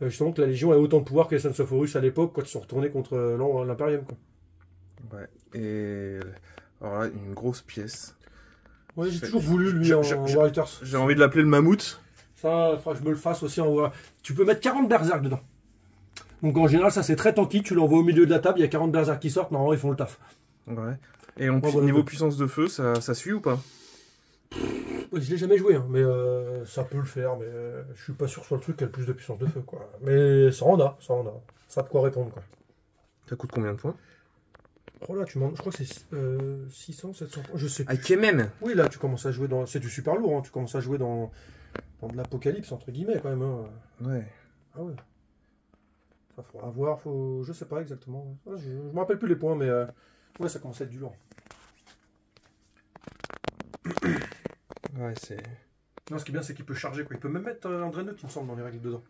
justement que la légion ait autant de pouvoir que les Sons of Horus à l'époque, quand ils sont retournés contre l'Imperium, quoi. Ouais, et alors là, une grosse pièce. Ouais, j'ai toujours voulu lui en Warriors. J'ai envie de l'appeler le mammouth. Ça, il faudra que je me le fasse aussi en... Tu peux mettre 40 berserk dedans. Donc en général, ça c'est très tanky. Tu l'envoies au milieu de la table, il y a 40 berserk qui sortent. Normalement, ils font le taf. Ouais. Et niveau puissance de feu, ça suit ou pas? Je l'ai jamais joué, hein, mais ça peut le faire. Mais je suis pas sûr sur le truc qui a le plus de puissance de feu, quoi. Mais ça en a. Ça a de quoi répondre, quoi. Ça coûte combien de points? Oh là, je crois que c'est 600, 700 points. Je sais plus. Ah, même. Oui, là, tu commences à jouer dans... C'est du super lourd, hein. Tu commences à jouer dans de l'apocalypse, entre guillemets, quand même. Hein. Ouais. Ah ouais. Ça faudra voir, je sais pas exactement. Je me rappelle plus les points, mais ouais, ça commence à être du lourd. Ouais, c'est... Non, ce qui est bien, c'est qu'il peut charger, quoi. Il peut même mettre un draineux, il me semble, dans les règles dedans.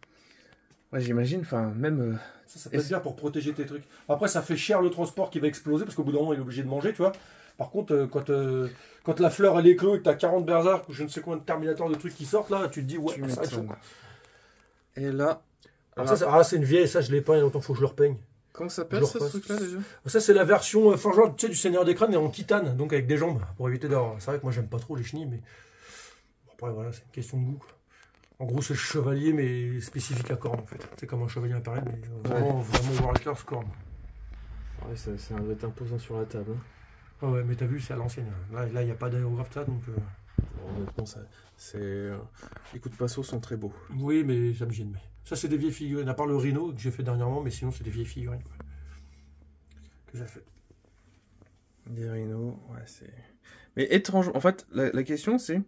Ouais, j'imagine, enfin, même... Ça peut être bien pour protéger tes trucs. Après, ça fait cher le transport qui va exploser, parce qu'au bout d'un moment, il est obligé de manger, tu vois. Par contre, quand la fleur, elle éclot et que t'as 40 berserk ou je ne sais combien de terminators de trucs qui sortent, là, tu te dis, ouais, ça va être chaud, quoi. Et là... Alors c'est une vieille, ça, je l'ai pas, il y a longtemps, faut que je le repeigne. Comment ça s'appelle, ce truc-là, déjà? Ça, c'est la version forgeante, tu sais, du Seigneur des Crânes, mais en titane, donc avec des jambes, pour éviter d'avoir... C'est vrai que moi, j'aime pas trop les chenilles, mais... Après, voilà, c'est une question de goût, quoi. En gros, c'est le chevalier, mais spécifique à corne, en fait. C'est comme un chevalier impérial, mais vraiment Warriors corne. Ouais, ça doit être imposant sur la table. Hein. Ah ouais, mais t'as vu, c'est à l'ancienne. Là, il n'y a pas d'aérographe de ça, donc... Honnêtement, c'est... Les coups de pinceau sont très beaux. Oui, mais ça me gêne. Ça, c'est des vieilles figurines, à part le Rhino que j'ai fait dernièrement, mais sinon, c'est des vieilles figurines, quoi. Que j'ai fait. Des Rhinos, ouais, c'est... Mais étrange, en fait, la question, c'est...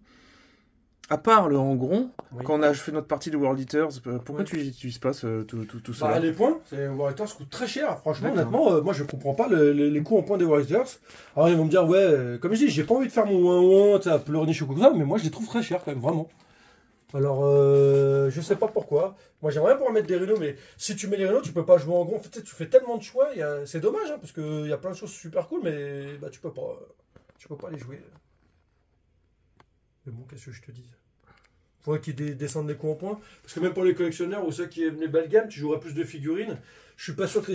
À part le Hangron, quand on a fait notre partie de World Eaters, pourquoi tu n'utilises pas tout ça? Bah, les points, les World Eaters coûtent très cher. Franchement, honnêtement, moi je comprends pas les coûts en points des World Eaters. Alors ils vont me dire, ouais, comme je dis, j'ai pas envie de faire mon 1-1, pleurniche ou quoi que ça, mais moi je les trouve très chers quand même, vraiment. Alors, je sais pas pourquoi. Moi, j'aimerais bien pouvoir mettre des rhinos, mais si tu mets les rhinos, tu peux pas jouer en gros. En fait, tu fais tellement de choix, c'est dommage, hein, parce qu'il y a plein de choses super cool, mais bah, tu peux pas les jouer. Mais bon, qu'est-ce que je te dis? Faudrait qu'ils descendent les coups en point. Parce que même pour les collectionneurs ou ceux qui aiment les belles gammes, tu joueras plus de figurines. Je suis pas sûr que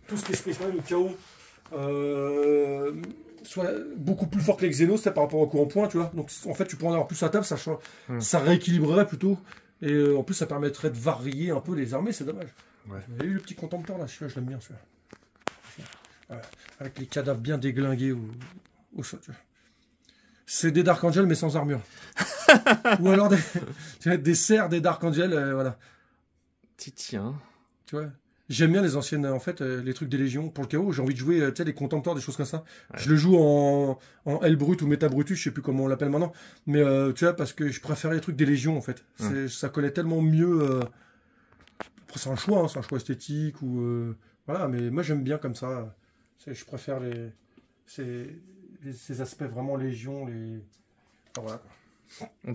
tous les Space Marines ou KO soient beaucoup plus forts que les Xenos par rapport au coup en point, tu vois. Donc en fait, tu pourrais en avoir plus à table, ça rééquilibrerait plutôt. Et en plus, ça permettrait de varier un peu les armées, c'est dommage. Ouais. Il y a eu le petit contempteur là, celui-là, je l'aime bien celui-là. Voilà. Avec les cadavres bien déglingués au sol, tu vois. C'est des Dark Angel mais sans armure. Ou alors des serres des Dark Angel, voilà. Tiens. Tu vois. J'aime bien les anciennes, en fait, les trucs des Légions. Pour le chaos, j'ai envie de jouer, tu sais, les contempteurs, des choses comme ça. Ouais. Je le joue en L brut ou Méta Brutus, je sais plus comment on l'appelle maintenant. Mais tu vois, parce que je préfère les trucs des Légions, en fait. Ça collait tellement mieux. Après, c'est un choix, hein, c'est un choix esthétique ou voilà. Mais moi, j'aime bien comme ça. Je préfère ces aspects vraiment Légion, enfin, voilà.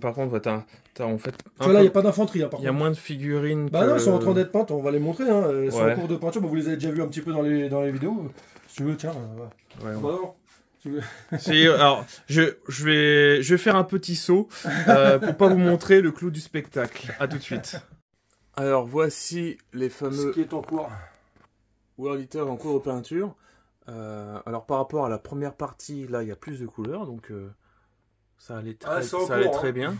Par contre, t'as en fait. Tu vois, là, il n'y a pas d'infanterie. Hein, il y a moins de figurines. Bah non, ils sont en train d'être peintes, on va les montrer. Hein. C'est en cours de peinture, bah, vous les avez déjà vus un petit peu dans les vidéos. Si tu veux, tiens. Ouais, bah non. Alors, je vais faire un petit saut pour pas vous montrer le clou du spectacle. À tout de suite. Alors, voici les fameux. Ce qui est en cours. World Eater en cours de peinture. Alors, par rapport à la première partie, là, il y a plus de couleurs, donc. Ça allait très bien.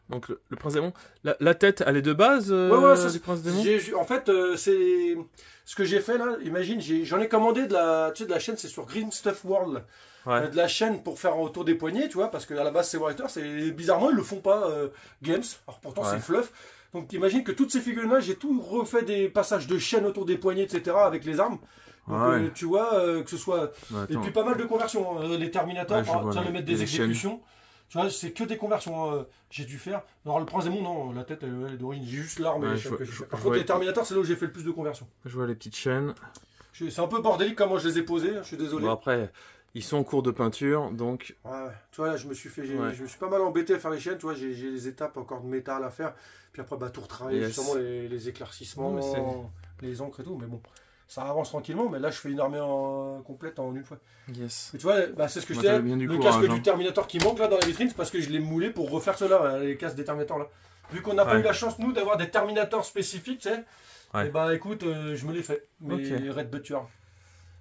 Donc le Prince Démon, la tête, elle est de base ouais, du Prince Démon. En fait, c'est ce que j'ai fait là. Imagine, j'en ai commandé de la chaîne, c'est sur Green Stuff World, de la chaîne pour faire autour des poignets, tu vois, parce que à la base c'est Warrior, c'est bizarrement ils le font pas Games. Alors pourtant c'est fluff. Donc imagine que toutes ces figurines là, j'ai tout refait des passages de chaîne autour des poignets, etc. avec les armes. Donc tu vois que ce soit et puis pas mal de conversions. Les Terminators, tiens le mettre des exécutions. Chaînes. Tu vois, c'est que des conversions j'ai dû faire. Alors le Prince Démon, non, la tête elle est d'origine, j'ai juste l'arme et les chaînes que j'ai fait. Par contre, les Terminators, c'est là où j'ai fait le plus de conversions. Je vois les petites chaînes. C'est un peu bordélique comment je les ai posées, je suis désolé. Bon, après, ils sont en cours de peinture, donc. Ouais, tu vois, là, je me suis pas mal embêté à faire les chaînes, tu vois, j'ai les étapes encore de métal à faire. Puis après, tout retravailler, justement, les éclaircissements, les encres et tout, mais bon. Ça avance tranquillement, mais là je fais une armée complète en une fois. Yes. Et tu vois, c'est ce que je disais, le casque du Terminator qui manque là dans la vitrine, c'est parce que je l'ai moulé pour refaire cela, les casques des Terminators là. Vu qu'on n'a pas eu la chance, nous, d'avoir des Terminators spécifiques, tu sais, et écoute, je me les fais, mes Red Butcher.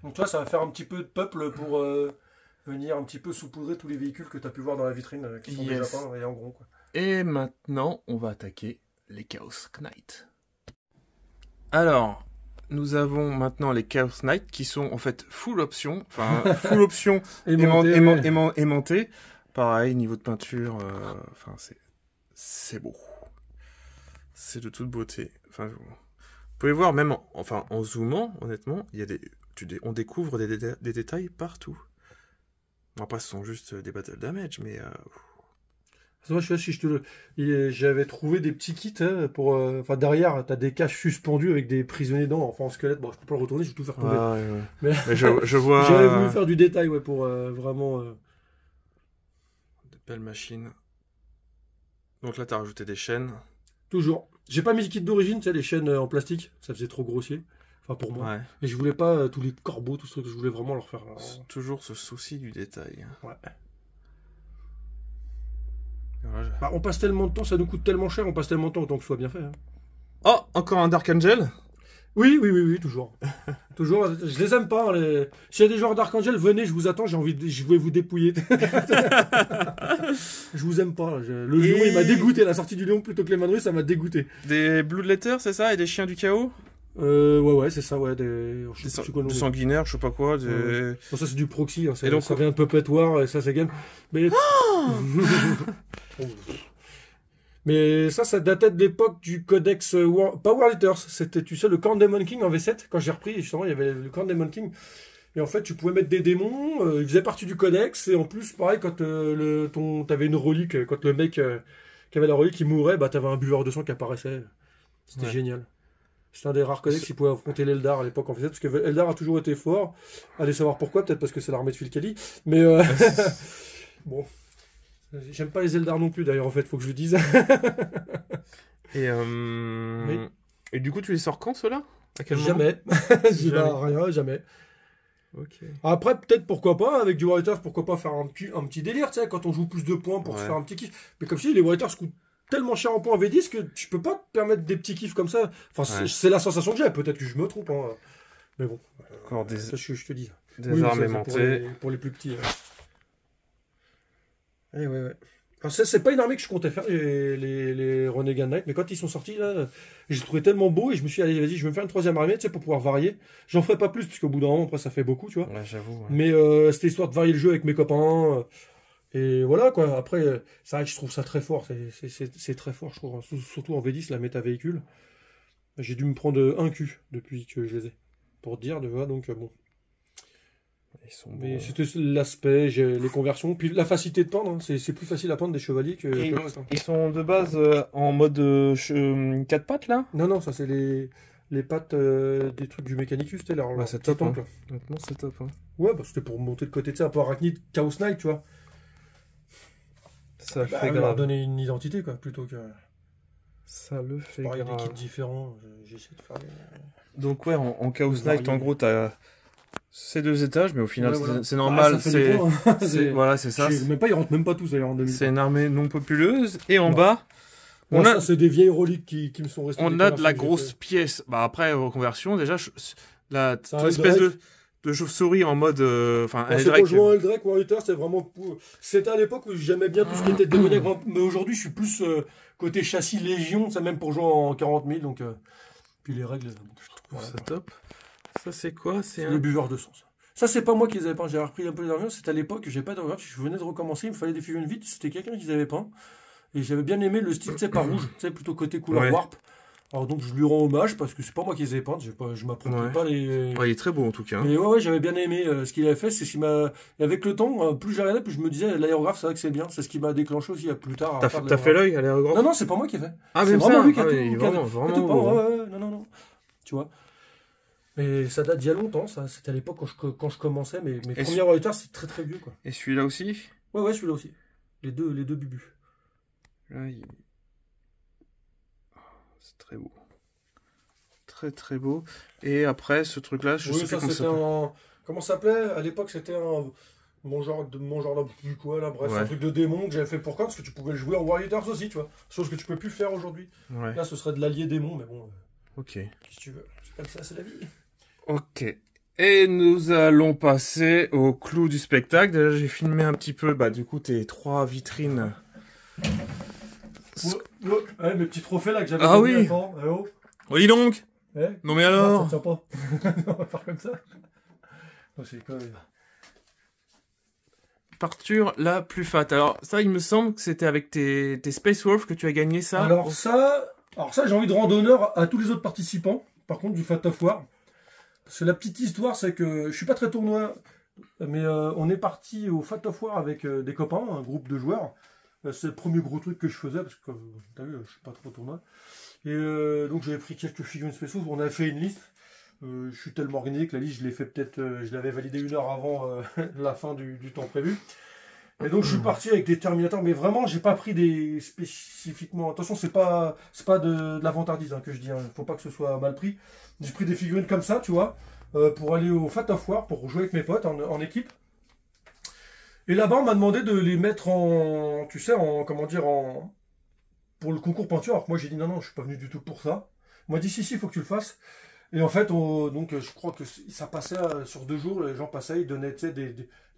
Donc toi, ça va faire un petit peu de peuple pour venir un petit peu saupoudrer tous les véhicules que tu as pu voir dans la vitrine, qui sont déjà peints et en gros. Quoi. Et maintenant, on va attaquer les Chaos Knight. Alors... Nous avons maintenant les Chaos Knight qui sont en fait full option aimanté. Pareil, niveau de peinture, c'est beau. C'est de toute beauté. Enfin, vous pouvez voir même en zoomant, honnêtement, il y a on découvre des détails partout. Bon, après, ce sont juste des battle damage, mais... Moi, je sais si j'avais trouvé des petits kits pour. Derrière, t'as des caches suspendues avec des prisonniers dedans, en squelette. Bon, je peux pas le retourner, je vais tout faire tomber. Ouais. Mais je vois. J'avais voulu faire du détail, pour vraiment. De belles machines. Donc là, t'as rajouté des chaînes. Toujours. J'ai pas mis le kit d'origine, tu sais, les chaînes en plastique, ça faisait trop grossier. Enfin, pour moi. Ouais. Et je voulais pas tous les corbeaux, tout ce truc, je voulais vraiment leur faire. Toujours ce souci du détail. Ouais. Voilà, on passe tellement de temps, ça nous coûte tellement cher, on passe tellement de temps autant que ce soit bien fait. Hein. Oh, encore un Dark Angel? Oui, toujours. Toujours, je les aime pas. S'il y a des joueurs Dark Angel, venez, je vous attends, je vais vous dépouiller. Je vous aime pas. Le lion, il m'a dégoûté. La sortie du lion plutôt que les manrues, ça m'a dégoûté. Des Bloodletters, c'est ça? Et des chiens du chaos? Ouais, c'est ça, ouais. Des sanguinaires, je sais pas quoi. Bon, ça, c'est du proxy. Hein, et donc, ça vient de Puppet War, et ça, c'est game. Mais... Mais ça datait de l'époque du codex Power Eaters. C'était, tu sais, le Corn Demon King en V7. Quand j'ai repris, justement, il y avait le Corn Demon King. Et en fait, tu pouvais mettre des démons. Ils faisaient partie du codex. Et en plus, pareil, quand t'avais une relique, quand le mec qui avait la relique, il mourait, t'avais un buveur de sang qui apparaissait. C'était génial. C'est un des rares codex qui pouvait affronter l'Eldar à l'époque en V7. Parce que Eldar a toujours été fort. Allez savoir pourquoi. Peut-être parce que c'est l'armée de Philcali. Mais bon... J'aime pas les Eldar non plus, d'ailleurs, en fait, faut que je le dise. Et, Oui. et du coup, tu les sors quand, ceux-là? À quel moment? Jamais. J'y vais à rien, jamais. Ok. Après, peut-être pourquoi pas, avec du Warriors, pourquoi pas faire un petit délire, tu sais, quand on joue plus de points pour se Ouais. faire un petit kiff. Mais comme je dis, les Warriors coûtent tellement cher en points V10 que tu peux pas te permettre des petits kiffs comme ça. Enfin, Ouais. c'est la sensation que j'ai, peut-être que je me trompe, hein. Mais bon, Encore des, ça, je te dis. des Oui, armes ça, c'est aimantées. pour les plus petits. Ouais, ouais. Alors, ça, c'est pas une armée que je comptais faire, les Renegade Knight, mais quand ils sont sortis, là, j'ai trouvé tellement beau et je me suis dit, allez, vas-y, je vais me faire une troisième armée, tu sais, pour pouvoir varier. J'en ferai pas plus, puisqu'au bout d'un moment, après, ça fait beaucoup, tu vois. Ouais, j'avoue. Ouais. Mais c'était histoire de varier le jeu avec mes copains. Et voilà, quoi. Après, c'est vrai que je trouve ça très fort. C'est très fort, je trouve. Hein. Surtout en V10, la méta véhicule. J'ai dû me prendre un cul depuis que je les ai. Pour te dire, donc bon. Ils sont Mais beaux. c'était l'aspect, les conversions, puis la facilité de pendre. Hein. C'est plus facile à pendre des chevaliers que Et le reste. Hein. ils sont de base en mode 4 pattes, là? Non, ça c'est les pattes des trucs du Mechanicus, c'était leur c'est petit top, temple. hein. Honnêtement, c'est top. Hein. Ouais, bah, c'était pour monter de côté, tu sais, un peu arachnide, Chaos Knight, tu vois. Ça le Bah, fait leur grave. donner une identité, quoi, plutôt que... Ça le fait Pareil, des grave. kits différents, j'essaie de faire Donc ouais, en Chaos varier. Knight, en gros, t'as ces 2 étages, mais au final, Ouais, voilà. c'est normal. ça fait des points, hein. Voilà, c'est ça. Même pas, ils rentrent même pas tous d'ailleurs en 2000. C'est une armée non populeuse. Et en Non. bas, Bon, on ça, a, c'est des vieilles reliques qui me sont restées. on des a de la conversions que j'ai grosse fait. pièce. Bah après, reconversion, déjà, la C'est un toute espèce Eldrake. de chauve-souris en mode... Enfin, Bon, c'est Eldrake, pour jouer en Eldrake ou en Hunter, c'est vraiment. C'était à l'époque où j'aimais bien tout ce qui était démoniaque, mais aujourd'hui je suis plus côté châssis Légion, ça même pour jouer en 40 000, donc. Puis les règles, voilà, c'est quoi. top. Ça, c'est quoi? C'est Le un... buveur de sang. Ça, c'est pas moi qui les avais peints, j'ai repris un peu les armures, c'était à l'époque, j'ai pas de regret, je venais de recommencer, il me fallait des figurines vite, c'était quelqu'un qui les avait peints. Et j'avais bien aimé le style, tu sais, pas rouge, tu sais, plutôt côté couleur Ouais. warp. Alors donc je lui rends hommage parce que c'est pas moi qui les ai peintes, je m'approprie Ouais. pas les. Ouais, il est très beau en tout cas. Hein. Mais ouais, j'avais bien aimé ce qu'il avait fait, c'est ce qui m'a. Et avec le temps, plus j'ai regardé, plus je me disais, l'aérographe, c'est vrai que c'est bien, c'est ce qui m'a déclenché aussi plus tard. À faire de T'as fait l'aérographe. l'œil à l'aérographe? Non, c'est pas moi qui ai fait. Ah, c'est même vraiment ça? lui qui a Ah, tout. il est qui a- vraiment, qui a vraiment tout peint, beau, hein. ouais, non. Tu vois. Mais ça date d'il y a longtemps, ça. C'était à l'époque quand je commençais, mes Et premiers auditeurs, c'est très très vieux, quoi. Et celui-là aussi? Ouais, celui-là aussi. Les deux bubus. Là, c'est très beau. Très très beau. Et après, ce truc-là, je sais plus comment ça c'était s'appelle. un. Comment ça s'appelait? À l'époque, c'était un. Mon genre d'un plus quoi, là, bref, Ouais. un truc de démon que j'avais fait pour quand, parce que tu pouvais le jouer en Warriors aussi, tu vois. Chose que tu peux plus faire aujourd'hui. Ouais, Là, ce serait de l'allié démon, mais bon, ok. qu'est-ce que tu veux? C'est comme ça, c'est la vie. Ok. Et nous allons passer au clou du spectacle. Déjà, j'ai filmé un petit peu, bah, du coup, tes 3 vitrines. Ouais, mes petits trophées là que j'avais. Ah gagné, oui. attends, oh. Oui, donc. Eh, Non, mais ça alors. tient pas. On va faire comme ça. Non, c'est quand même. Parture la plus fat. Alors, ça, il me semble que c'était avec tes Space Wolf que tu as gagné ça. Alors ça, j'ai envie de rendre honneur à tous les autres participants, par contre, du Fat of War. Parce que la petite histoire, c'est que je suis pas très tournoi, mais on est parti au Fat of War avec des copains, un groupe de joueurs. C'est le premier gros truc que je faisais, parce que, t'as vu, je suis pas trop tournoi. Et donc j'avais pris quelques figurines Space Wolf, on avait fait une liste. Je suis tellement organisé que la liste, je l'ai fait peut-être, je l'avais validée 1 heure avant la fin du temps prévu. Et donc je suis parti avec des Terminators, mais vraiment j'ai pas pris des spécifiquement. Attention, c'est pas de la vantardise que je dis, hein. Faut pas que ce soit mal pris. J'ai pris des figurines comme ça, tu vois, pour aller au Fat of War, pour jouer avec mes potes en équipe. Et là-bas, on m'a demandé de les mettre en, tu sais, comment dire, pour le concours peinture. Alors que moi j'ai dit non, je suis pas venu du tout pour ça. On m'a dit si, il faut que tu le fasses. Et en fait, donc je crois que ça passait sur 2 jours, les gens passaient, ils donnaient, tu sais,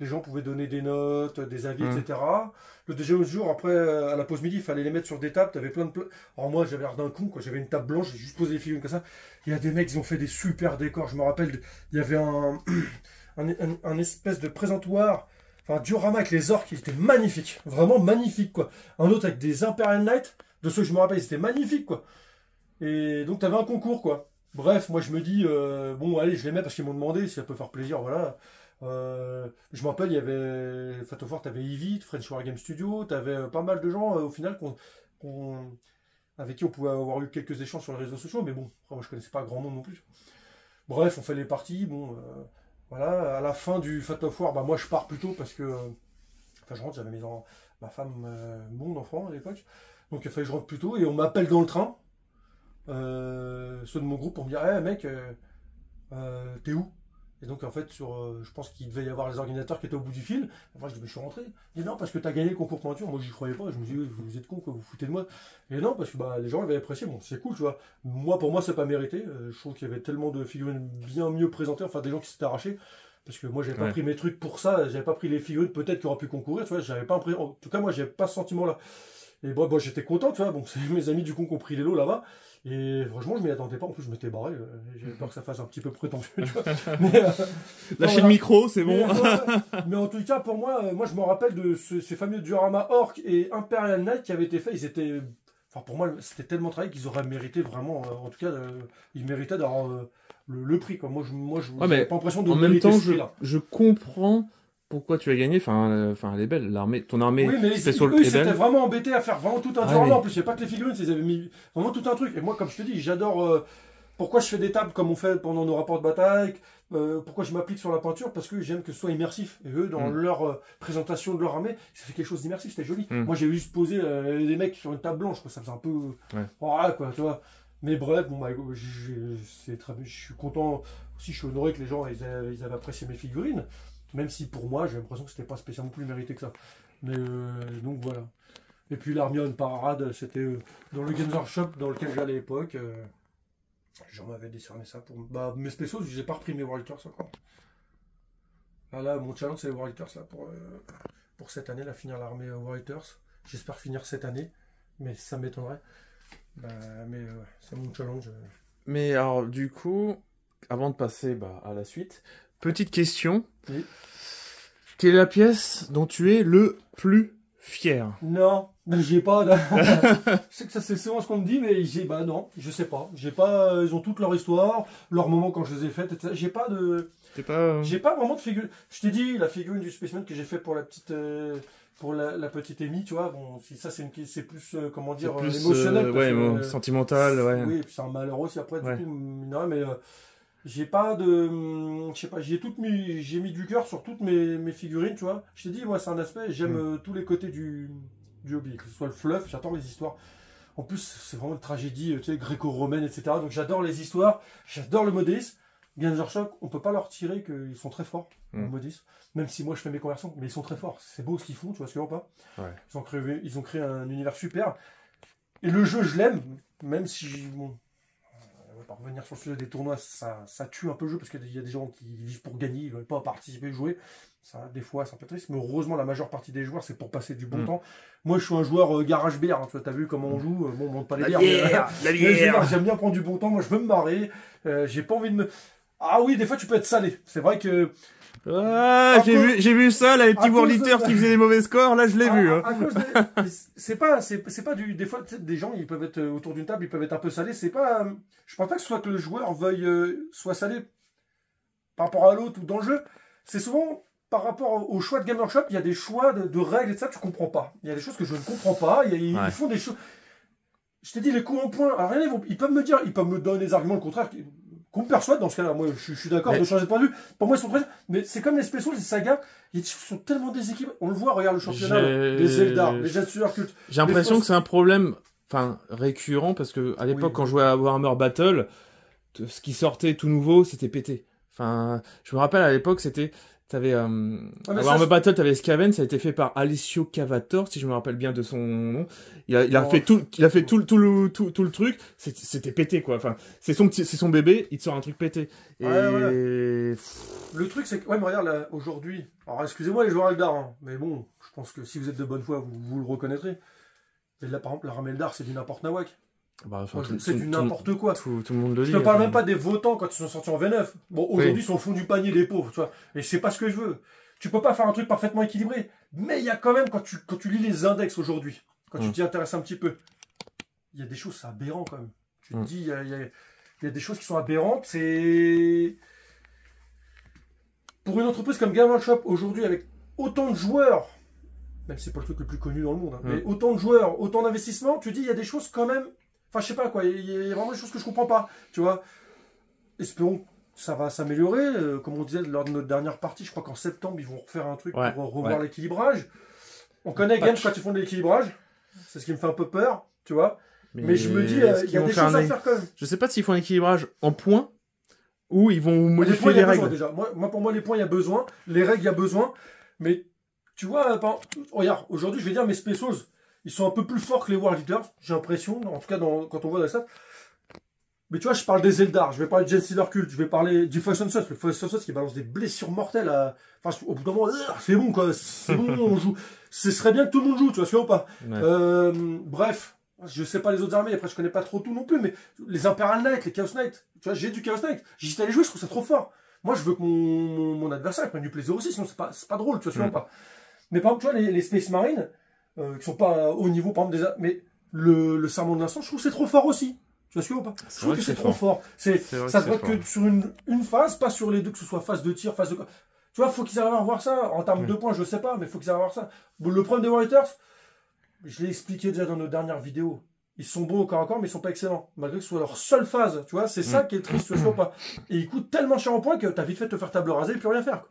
les gens pouvaient donner des notes, des avis, etc. Le deuxième jour, après, à la pause midi, il fallait les mettre sur des tables, t'avais plein de... Alors moi, j'avais l'air d'un con, quoi, j'avais une table blanche, j'ai juste posé les figurines comme ça. Il y a des mecs, ils ont fait des super décors, je me rappelle, il y avait un espèce de présentoir, enfin, un diorama avec les orques, qui était magnifique, vraiment magnifique, quoi. Un autre avec des Imperial Knights, de ceux que je me rappelle, c'était magnifique, quoi. Et donc, t'avais un concours, quoi. Bref, moi je me dis, bon allez, je les mets parce qu'ils m'ont demandé si ça peut faire plaisir, voilà. Je me rappelle, il y avait Fat of War, t'avais Eevee, French War Game Studio, t'avais pas mal de gens au final avec qui on pouvait avoir eu quelques échanges sur les réseaux sociaux, mais bon, après, moi je connaissais pas grand monde non plus. Bref, on fait les parties, bon, voilà, à la fin du Fat of War, bah moi je pars plutôt parce que, enfin je rentre, j'avais ma femme, mon enfant à l'époque, donc il fallait que je rentre plus tôt, et on m'appelle dans le train. ceux de mon groupe pour me dire, hey, mec, t'es où? Et donc, en fait, je pense qu'il devait y avoir les ordinateurs qui étaient au bout du fil. Enfin, je dis, mais je suis rentré. Il dit, non, parce que t'as gagné le concours peinture. Moi, j'y croyais pas. Je me dis, vous êtes con, que vous foutez de moi. Et non, parce que bah, les gens avaient apprécié. Bon, c'est cool, tu vois. Moi, pour moi, c'est pas mérité. Je trouve qu'il y avait tellement de figurines bien mieux présentées. Enfin, des gens qui s'étaient arrachés. Parce que moi, j'avais pas pris mes trucs pour ça. J'avais pas pris les figurines, peut-être qui auraient pu concourir. Tu vois, j'avais pas en tout cas, moi, j'avais pas ce sentiment-là. Et bon, j'étais content, tu vois. Bon, c'est mes amis, du coup, qui ont pris les lots là-bas. Et franchement, je m'y attendais pas. En plus, je m'étais barré. J'avais peur que ça fasse un petit peu prétentieux, tu vois. Mais, lâchez le micro, c'est bon. Mais en tout cas, pour moi, je me rappelle de ces fameux diorama Orc et Imperial Knight qui avaient été faits. Ils étaient, enfin, pour moi, c'était tellement travaillé qu'ils auraient mérité vraiment. En tout cas, ils méritaient d'avoir le prix, quoi. Moi, je n'avais pas l'impression de en même mériter temps, ce prix-là. je comprends pourquoi tu as gagné. Enfin, elle est belle. Ton armée. Oui, mais eux, ils s'étaient vraiment embêtés à faire vraiment tout un diorama. En plus, il n'y a pas que les figurines, ils avaient mis vraiment tout un truc. Et moi, comme je te dis, j'adore. Pourquoi je fais des tables comme on fait pendant nos rapports de bataille, pourquoi je m'applique sur la peinture, parce que j'aime que ce soit immersif. Et eux, dans leur présentation de leur armée, ça fait quelque chose d'immersif, c'était joli. Moi, j'ai juste posé des mecs sur une table blanche, quoi. Ça faisait un peu... Voilà, quoi, tu vois. Mais bref, bon, bah, c'est très bien. Je suis content aussi, je suis honoré que les gens ils avaient apprécié mes figurines, même si pour moi, j'ai l'impression que c'était pas spécialement plus mérité que ça. Mais donc voilà. Et puis l'Hermione Parade, c'était dans le Games Workshop dans lequel j'allais à l'époque. J'en m'avais décerné ça pour mes spéciaux, je n'ai pas repris mes Warriors encore. Là, mon challenge c'est les Warriors là pour cette année, là, finir l'armée Warriors. J'espère finir cette année, mais ça m'étonnerait. Mais c'est mon challenge. Mais alors, du coup, avant de passer à la suite, petite question. Oui. Quelle est la pièce dont tu es le plus fier? Non, j'ai pas. Je sais que ça c'est souvent ce qu'on me dit, mais non, je sais pas. J'ai pas. Ils ont toute leur histoire, leur moment quand je les ai faites, etc. J'ai pas de. J'ai pas vraiment de figure. Je t'ai dit la figurine du spécimen que j'ai fait pour la petite. Pour la petite Amy, tu vois, bon, ça c'est plus, comment dire, plus, émotionnel. Sentimental, ouais. Oui, et puis c'est un malheur aussi après, du coup, non, mais j'ai pas de, je sais pas, j'ai mis du cœur sur toutes mes figurines, tu vois. Je t'ai dit, moi, c'est un aspect, j'aime tous les côtés du hobby, que ce soit le fluff, j'adore les histoires. En plus, c'est vraiment une tragédie, tu sais, gréco-romaine, etc. Donc j'adore les histoires, j'adore le modélisme. Games Workshop, on peut pas leur tirer qu'ils sont très forts en modélisme. Même si moi je fais mes conversions, mais ils sont très forts. C'est beau ce qu'ils font, tu vois ce que je veux pas. Ils ont créé un univers super. Et le jeu, je l'aime, même si, bon, on va pas revenir sur le sujet des tournois, ça tue un peu le jeu, parce qu'il y a des gens qui vivent pour gagner, ils veulent pas participer, jouer. Ça, des fois, c'est un peu triste, mais heureusement, la majeure partie des joueurs, c'est pour passer du bon temps. Moi, je suis un joueur garage bière, hein, tu vois, t'as vu comment on joue, bon, on monte pas les bières. La bière. J'aime bien prendre du bon temps, moi je veux me marrer, j'ai pas envie de me... Ah oui, des fois tu peux être salé, c'est vrai que... Ah, j'ai vu ça, là, les petits World Eaters qui faisaient des mauvais scores, là je l'ai vu. Hein. C'est pas du... Des fois, des gens, ils peuvent être autour d'une table, ils peuvent être un peu salés, c'est pas... Je pense pas que ce soit que le joueur veuille soit salé par rapport à l'autre ou dans le jeu, c'est souvent... Par rapport au choix de Game Workshop, il y a des choix de règles et de ça, tu comprends pas. Il y a des choses que je ne comprends pas, ils font des choses... Je t'ai dit, les coups en point, alors rien, ils peuvent me dire, ils peuvent me donner des arguments le contraire, qu'on me persuade dans ce cas-là. Moi, je suis d'accord de changer de point de vue. Pour moi, ils sont très... Mais c'est comme les spéciaux, les sagas, ils sont tellement déséquilibrés. On le voit, regarde le championnat, les Eldar, les Jetsueur Cult. J'ai l'impression que c'est un problème récurrent, parce que à l'époque, quand je jouais à Warhammer Battle, ce qui sortait tout nouveau, c'était pété. Enfin, je me rappelle à l'époque, c'était... T'avais Warhammer Battle, t'avais Skaven, ça a été fait par Alessio Cavator, si je me rappelle bien de son nom. Il a fait tout le truc. C'était pété, quoi. Enfin, c'est son bébé, il te sort un truc pété. Et... Le truc, c'est que, mais regarde, là, aujourd'hui, alors excusez-moi les joueurs Eldar, hein, mais bon, je pense que si vous êtes de bonne foi, vous le reconnaîtrez. Mais là, par exemple, la rame Eldar, c'est du n'importe nawak. C'est du n'importe quoi. Tout le monde le dit. Je te parle même pas des votants quand ils sont sortis en V9. Bon, aujourd'hui, ils sont au fond du panier des pauvres, tu vois. Et c'est pas ce que je veux. Tu peux pas faire un truc parfaitement équilibré. Mais il y a quand même, quand tu lis les index aujourd'hui, quand tu t'y intéresses un petit peu, il y a des choses, c'est aberrant quand même. Tu te dis, il y a des choses qui sont aberrantes. C'est... Pour une entreprise comme Game Workshop, aujourd'hui, avec autant de joueurs, même si c'est pas le truc le plus connu dans le monde, hein, mais autant de joueurs, autant d'investissements, tu dis, il y a des choses quand même... Enfin, je sais pas, quoi. Il y a vraiment des choses que je comprends pas, tu vois. Espérons que ça va s'améliorer. Comme on disait lors de notre dernière partie, je crois qu'en septembre, ils vont refaire un truc pour revoir l'équilibrage. On connaît Games quand ils font de l'équilibrage. C'est ce qui me fait un peu peur, tu vois. Mais je me dis, est-ce il qu'ils y a vont des faire choses un à é- faire quand même. Je sais pas s'ils font un équilibrage en points ou ils vont Les modifier points, il y les a besoin règles. déjà. Moi, pour moi, les points, il y a besoin. Les règles, il y a besoin. Mais tu vois, regarde, aujourd'hui, je vais dire, mes Specials, ils sont un peu plus forts que les World Eaters, j'ai l'impression, en tout cas quand on voit la stat. Mais tu vois, je parle des Eldar, je vais parler de Gensealer Cult, je vais parler du Frozen Sauce, le Frozen Sauce qui balance des blessures mortelles à... Enfin, au bout d'un moment, c'est bon quoi, c'est bon, on joue. Ce serait bien que tout le monde joue, tu vois, ce ou pas. Ouais. Bref, je sais pas les autres armées, après je connais pas trop tout non plus, mais les Imperial Knight, les Chaos Knight, tu vois, j'ai du Chaos Knight, j'y suis allé jouer, je trouve ça trop fort. Moi, je veux que mon adversaire prenne du plaisir aussi, sinon c'est pas drôle, tu vois, ce ou pas. Mais par exemple, tu vois, les Space Marines, qui sont pas au niveau, par exemple, mais le Serment de l'instant, je trouve que c'est trop fort aussi. Tu vois ce que ou pas? Je trouve que c'est trop fort. Ça doit être que sur une phase, pas sur les deux, que ce soit phase de tir, phase de... Tu vois, faut qu'ils arrivent à voir ça. En termes de points, je sais pas, mais faut qu'ils arrivent à voir ça. Bon, le problème des Warriors, je l'ai expliqué déjà dans nos dernières vidéos. Ils sont bons au corps à corps, mais ils sont pas excellents. Malgré que ce soit leur seule phase. Tu vois, c'est ça qui est triste, tu vois ou pas. Et ils coûtent tellement cher en points que t'as vite fait de te faire table rasée et plus rien faire.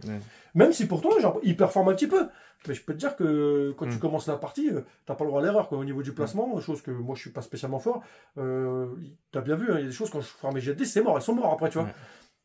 Même si pourtant, genre, ils performent un petit peu. Mais je peux te dire que quand tu commences la partie, t'as pas le droit à l'erreur au niveau du placement, chose que moi je suis pas spécialement fort. T'as bien vu, hein, il y a des choses quand je fais mes GD, c'est mort, elles sont mortes après, tu vois.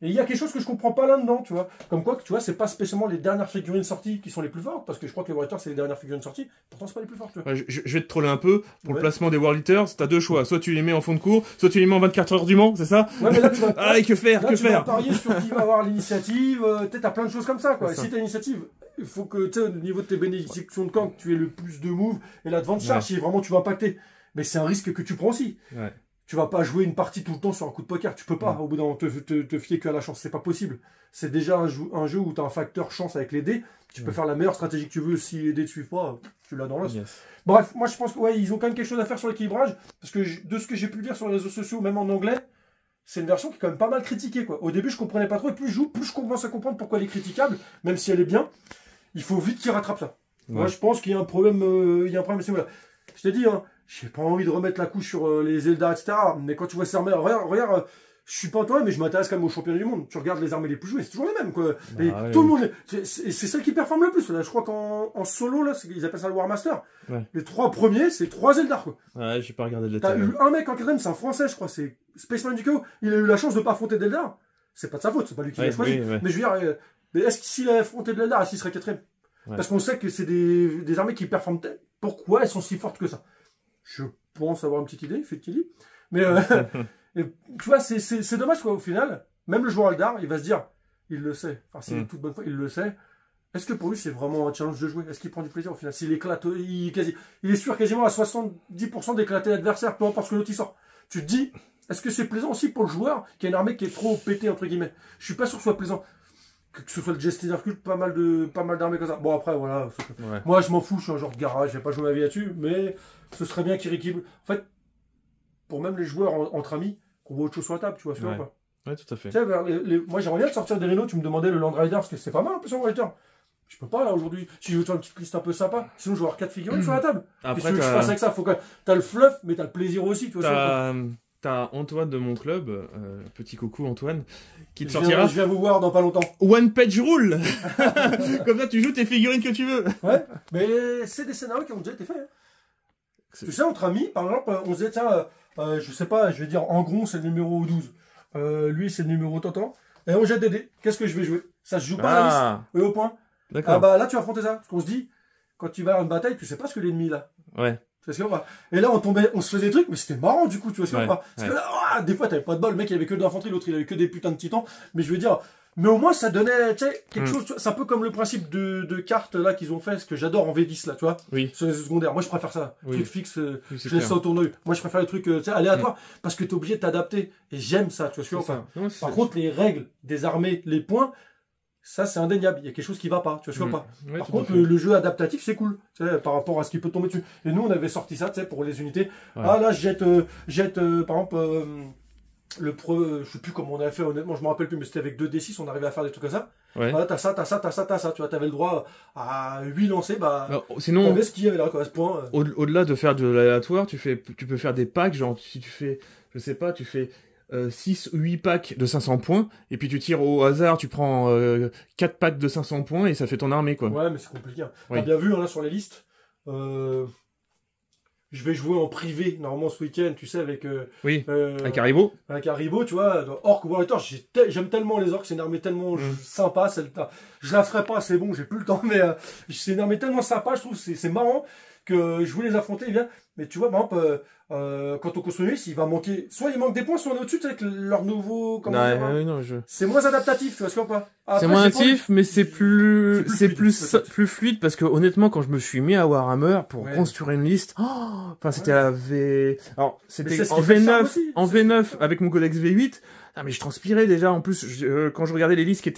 Et il y a quelque chose que je comprends pas là-dedans, tu vois. Comme quoi, tu vois, c'est pas spécialement les dernières figurines sorties qui sont les plus fortes, parce que je crois que les Warriors c'est les dernières figurines sorties, pourtant c'est pas les plus fortes, tu vois. Ouais, je vais te troller un peu. Pour le placement des World Eaters, t'as deux choix. Soit tu les mets en fond de cours, soit tu les mets en 24 heures du Mans, c'est ça? Ouais, mais là, tu vas, Ah, que faire, là, que tu vas faire? parier sur qui va avoir l'initiative, peut-être t'as plein de choses comme ça, quoi. Et Ça. si t'as l'initiative, il faut que, tu sais, au niveau de tes bénédictions de camp, que tu aies le plus de moves, et la devant de charge, si vraiment tu vas impacter. Mais c'est un risque que tu prends aussi. Ouais. Tu vas pas jouer une partie tout le temps sur un coup de poker. Tu peux pas, au bout d'un moment, te fier que à la chance. C'est pas possible. C'est déjà un jeu où tu as un facteur chance avec les dés. Tu peux faire la meilleure stratégie que tu veux. Si les dés ne suivent pas, tu l'as dans l'os. Bref, moi je pense que ouais, ils ont quand même quelque chose à faire sur l'équilibrage. Parce que de ce que j'ai pu lire sur les réseaux sociaux, même en anglais, c'est une version qui est quand même pas mal critiquée, quoi. Au début, je comprenais pas trop. Et plus je joue, plus je commence à comprendre pourquoi elle est critiquable. Même si elle est bien, il faut vite qu'ils rattrapent ça. Moi, je pense qu'il y a un problème. Il y a un problème. Voilà. Je t'ai dit, hein. J'ai pas envie de remettre la couche sur les Eldar, etc. Mais quand tu vois ces armées, regarde, je suis pas toi, mais je m'intéresse quand même aux championnats du monde. Tu regardes les armées les plus jouées, c'est toujours les mêmes, quoi. Et tout le monde, c'est celle qui performe le plus. Là, je crois qu'en solo, là, ils appellent ça le War Master. Les 3 premiers, c'est 3 Eldar, quoi. Ouais, j'ai pas regardé le T'as détail. eu un mec en 4ème, c'est un français, je crois, c'est Spaceman du Chaos. Il a eu la chance de pas affronter d'Eldar. C'est pas de sa faute, c'est pas lui qui l'a choisi. Mais je veux dire, mais est-ce que s'il avait affronté de l'Eldar, est-ce qu'il serait 4ème? Parce qu'on sait que c'est des armées qui performent. Pourquoi elles sont si fortes que ça? Je pense avoir une petite idée, effectivement. Mais et, tu vois, c'est dommage quoi, au final. Même le joueur Eldar, il va se dire, il le sait. Enfin, c'est toute bonne foi, il le sait. Est-ce que pour lui, c'est vraiment un challenge de jouer? Est-ce qu'il prend du plaisir au final? S'il éclate, il est sûr quasiment à 70% d'éclater l'adversaire, peu importe ce que l'autre il sort. Tu te dis, est-ce que c'est plaisant aussi pour le joueur qui a une armée qui est trop pétée, entre guillemets? Je suis pas sûr que ce soit plaisant. Que ce soit le Gensealer Cult, pas mal d'armées comme ça. Bon, après, voilà. Moi, je m'en fous, je suis un genre de garage, je vais pas jouer ma vie là-dessus, mais ce serait bien qu'il rééquilibre. En fait, pour même les joueurs entre amis, qu'on voit autre chose sur la table, tu vois, ce pas. Ouais, tout à fait. Tu sais, moi, j'aimerais bien te sortir des Rhinos, tu me demandais le Land Rider, parce que c'est pas mal un peu sur Rider. Je peux pas, là, aujourd'hui. Si je veux te faire une petite liste un peu sympa, sinon je vais avoir 4 figurines sur la table. Qu'est-ce que je fasse avec ça? Faut que t'as le fluff, mais t'as le plaisir aussi, tu vois. T'as Antoine de mon club, petit coucou Antoine, qui te sortira. Je viens vous voir dans pas longtemps. One page rule. Comme ça, tu joues tes figurines que tu veux. Ouais, mais c'est des scénarios qui ont déjà été faits. Hein. Tu sais, entre amis, par exemple, on se disait, tiens, je sais pas, je vais dire, en gros, c'est le numéro 12. Lui, c'est le numéro tant. Et on jette des dés. Qu'est-ce que je vais jouer? Ça se joue pas à la liste. Et au point. D'accord. Ah bah là, tu vas affronter ça. Parce qu'on se dit, quand tu vas à une bataille, tu sais pas ce que l'ennemi là. Ouais. Et là, on se faisait des trucs, mais c'était marrant du coup, tu vois ce qu'on va. Parce que là, des fois, t'avais pas de bol, le mec il avait que de l'infanterie, l'autre il avait que des putains de titans. Mais je veux dire, mais au moins ça donnait, tu sais, quelque chose. C'est un peu comme le principe de cartes là qu'ils ont fait, ce que j'adore en V10 là, tu vois. Oui. Sur les secondaires. Moi je préfère ça. Truc fixe, je laisse ça au tournoi. Moi je préfère les trucs, tu sais, aléatoires, parce que t'es obligé de t'adapter. Et j'aime ça, tu vois ce qu'on Par contre, les règles des armées, les points. Ça, c'est indéniable. Il y a quelque chose qui va pas. Tu vois ce que pas. Ouais, par contre, le jeu adaptatif, c'est cool. Tu sais, par rapport à ce qui peut tomber dessus. Et nous, on avait sorti ça, tu sais, pour les unités. Ouais. Ah, là, je jette, par exemple, je sais plus comment on avait fait, honnêtement, je me rappelle plus, mais c'était avec 2d6, on arrivait à faire des trucs comme ça. Ouais. Voilà, t'as ça. Tu vois, t'avais le droit à 8 lancers, bah. Alors, sinon. T'avais ce qu'il y avait là, quoi, à ce point. Au-delà de faire de l'aléatoire, tu peux faire des packs, genre, si tu fais, je sais pas, tu fais 6 ou 8 packs de 500 points, et puis tu tires au hasard, tu prends 4 packs de 500 points, et ça fait ton armée, quoi. Ouais, mais c'est compliqué. Hein. T'as bien vu, hein, là, sur les listes, je vais jouer en privé, normalement ce week-end, tu sais, avec... Oui, avec Haribo. Avec Haribo, tu vois, Orc ou Warrior, j'aime tellement les orques, c'est une armée tellement sympa, je la ferai pas, c'est bon, j'ai plus le temps, mais c'est une armée tellement sympa, je trouve, c'est marrant que je voulais les affronter, bien. Mais tu vois, par exemple, quand on construit, il va manquer, soit il manque des points, soit on est au-dessus, avec leur nouveau, c'est moins adaptatif, tu vois ce qu'on pas. C'est moins adaptif, mais c'est plus fluide, parce que honnêtement, quand je me suis mis à Warhammer pour construire une liste, enfin, c'était alors, c'était en V9 avec mon codex V8, ah, mais je transpirais déjà, en plus, quand je regardais les listes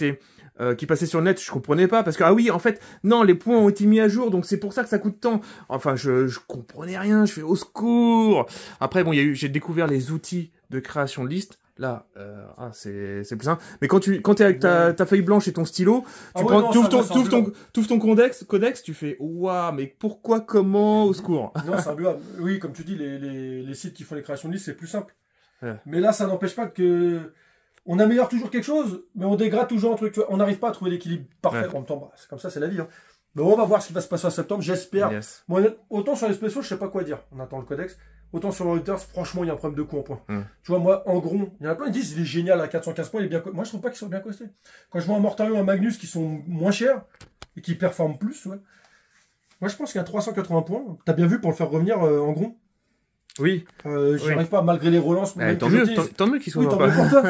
qui passaient sur le net, je comprenais pas, parce que, ah oui, en fait, non, les points ont été mis à jour, donc c'est pour ça que ça coûte tant. Enfin, je comprenais rien, je fais au secours. Après, bon, j'ai découvert les outils de création de liste. Là, c'est plus simple. Mais quand t'es avec ta feuille blanche et ton stylo, t'ouvres ton codex, tu fais, waouh, mais pourquoi, comment, au secours. Non, c'est imbuvable. Oui, comme tu dis, les sites qui font les créations de liste, c'est plus simple. Ouais. Mais là, ça n'empêche pas que, on améliore toujours quelque chose, mais on dégrade toujours un truc. Tu vois, on n'arrive pas à trouver l'équilibre parfait. En même temps, c'est comme ça, c'est la vie. Hein. Mais on va voir ce qui va se passer en septembre, j'espère. Yes. Bon, autant sur les spéciaux, je sais pas quoi dire. On attend le codex. Autant sur le Reuters, franchement, il y a un problème de coût en points. Tu vois, moi, en gros, il y en a plein qui disent il est génial à 415 points, il est bien. Moi, je trouve pas qu'ils soient bien costés. Quand je vois un Mortarion, un Magnus qui sont moins chers et qui performent plus, ouais. Moi, je pense qu'il y a 380 points. T'as bien vu pour le faire revenir en gros. Oui. J'y arrive pas malgré les relances. Tant mieux qu'ils soient pas. Pour toi.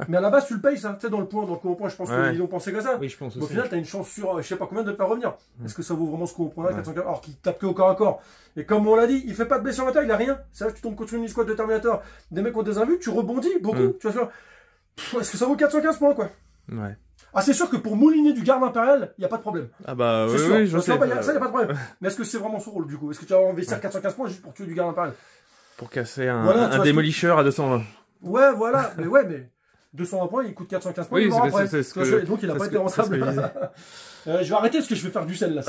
Mais à la base, tu le payes, ça. Tu sais, dans le point, je pense qu'ils ont pensé comme ça. Oui, je pense aussi. Au final, t'as une chance sur, je sais pas combien de le faire revenir. Est-ce que ça vaut vraiment ce qu'on prend là, 440, alors qu'il tape que au corps à corps. Et comme on l'a dit, il fait pas de blessure à taille, il a rien. C'est vrai que tu tombes contre une squad de Terminator. Des mecs ont des invus, tu rebondis beaucoup. Tu vas faire, est-ce que ça vaut 415 points, quoi? Ouais. Ah, c'est sûr que pour mouliner du garde impérial, il n'y a pas de problème. Ah bah oui, je sais. Ça, il n'y a pas de problème. Mais est-ce que c'est vraiment son rôle, du coup? Est-ce que tu vas investir 415 points juste pour tuer du garde impérial? Pour casser un démolicheur à 220. Ouais, voilà. Mais 220 points, il coûte 415 points. Oui, c'est ce que... Donc, il n'a pas été rentable. Je vais arrêter parce que je vais faire du sel, là.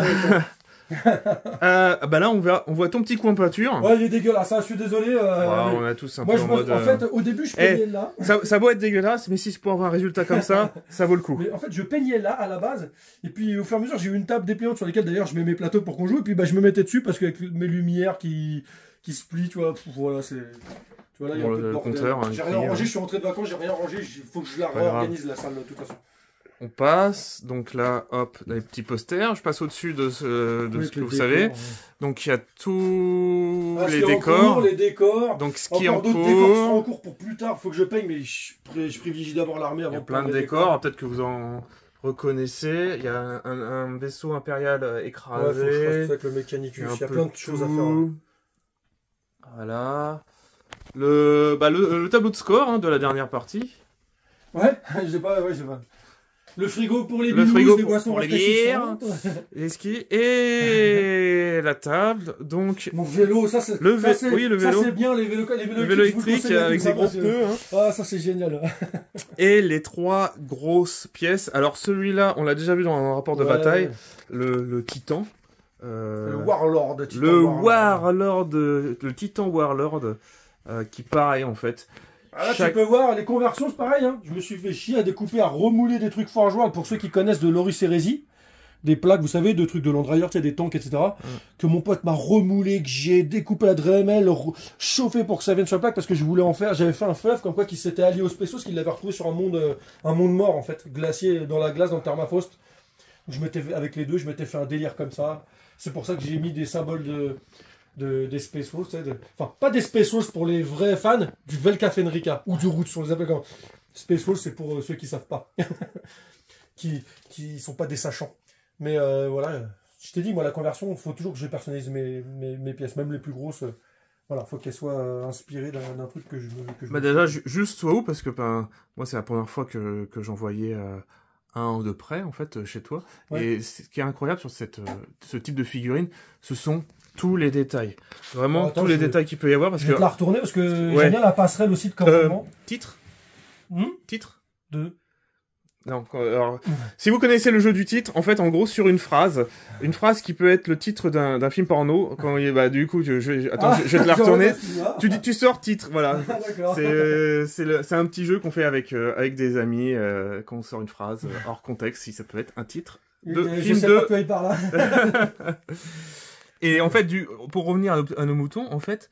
Bah là, on voit ton petit coin peinture. Ouais, il est dégueulasse, ça, je suis désolé. On a tous un peu en mode... En fait, au début, je peignais là. Ça doit être dégueulasse, mais si c'est pour avoir un résultat comme ça, ça vaut le coup. Mais en fait, je peignais là, à la base. Et puis, au fur et à mesure, j'ai eu une table dépliante sur laquelle, d'ailleurs, je mets mes plateaux pour qu'on joue. Et puis, bah, je me mettais dessus parce qu'avec mes lumières qui se plient, tu vois, voilà, c'est... Tu vois, là, il y a un peu de bordel. J'ai rien rangé, je suis rentré de vacances, j'ai rien rangé. Il faut que je la réorganise, la salle, de toute façon. On passe, donc là, hop, les petits posters. Je passe au-dessus de ce que vous savez. Ouais. Donc il y a tous les décors. Les décors. Donc ce qui est en cours. D'autres décors sont en cours pour plus tard. Faut que je paye, mais je privilégie d'abord l'armée avant. Il y a plein de décors. Peut-être que vous en reconnaissez. Il y a un vaisseau impérial écrasé. Ouais, faut que je fasse ça avec le mécanicus. Il y a plein de choses à faire. Hein. Voilà. Le tableau de score de la dernière partie. Ouais, j'ai pas. Le frigo pour les frigo les boissons pour les bières, les skis et la table. Donc mon vélo, ça c'est le vélo. Ça c'est bien les vélos électriques avec des gros pneus. Hein. Ah ça c'est génial. Et les 3 grosses pièces. Alors celui-là, on l'a déjà vu dans un rapport de bataille, le Titan. Le Warlord. Le Titan Warlord, qui pareil en fait. Ah là, tu peux voir, les conversions, c'est pareil. Hein. Je me suis fait chier à découper, à remouler des trucs forgeoirs. Pour ceux qui connaissent de Loris Hérésie, des plaques, vous savez, de trucs de Landrayer, tu sais, des tanks, etc. Que mon pote m'a remoulé, que j'ai découpé à Dremel, chauffé pour que ça vienne sur la plaque, parce que je voulais en faire. J'avais fait un fleuve comme quoi qui s'était allié au Spécios, qu'il l'avait retrouvé sur un monde mort, en fait. Glacier dans la glace, dans le Thermafost. Avec les deux, je m'étais fait un délire comme ça. C'est pour ça que j'ai mis des symboles des Spécios, enfin pas des Spécios pour les vrais fans, du Velka Fenrica ou du Roots, on les appelle comme Spécios, c'est pour ceux qui savent pas, qui sont pas des sachants. Mais voilà, je t'ai dit, moi la conversion, il faut toujours que je personnalise mes pièces, même les plus grosses. Voilà, faut qu'elles soient inspirées d'un truc que je veux. Déjà, juste soit où, parce que moi c'est la première fois que j'en voyais un ou deux près en fait chez toi. Ouais. Et ce qui est incroyable sur ce type de figurine, ce sont tous les détails. Vraiment, tous les détails qu'il peut y avoir. Parce je vais te la retourner parce que j'aime bien la passerelle aussi de commandement. Titre Titre de... Non, alors, si vous connaissez le jeu du titre, en fait, en gros, sur une phrase qui peut être le titre d'un film porno, quand du coup, je vais te la retourner. Tu sors titre, voilà. C'est un petit jeu qu'on fait avec des amis, quand on sort une phrase hors contexte, si ça peut être un titre de film de... par là. Et en fait, pour revenir à nos moutons, en fait,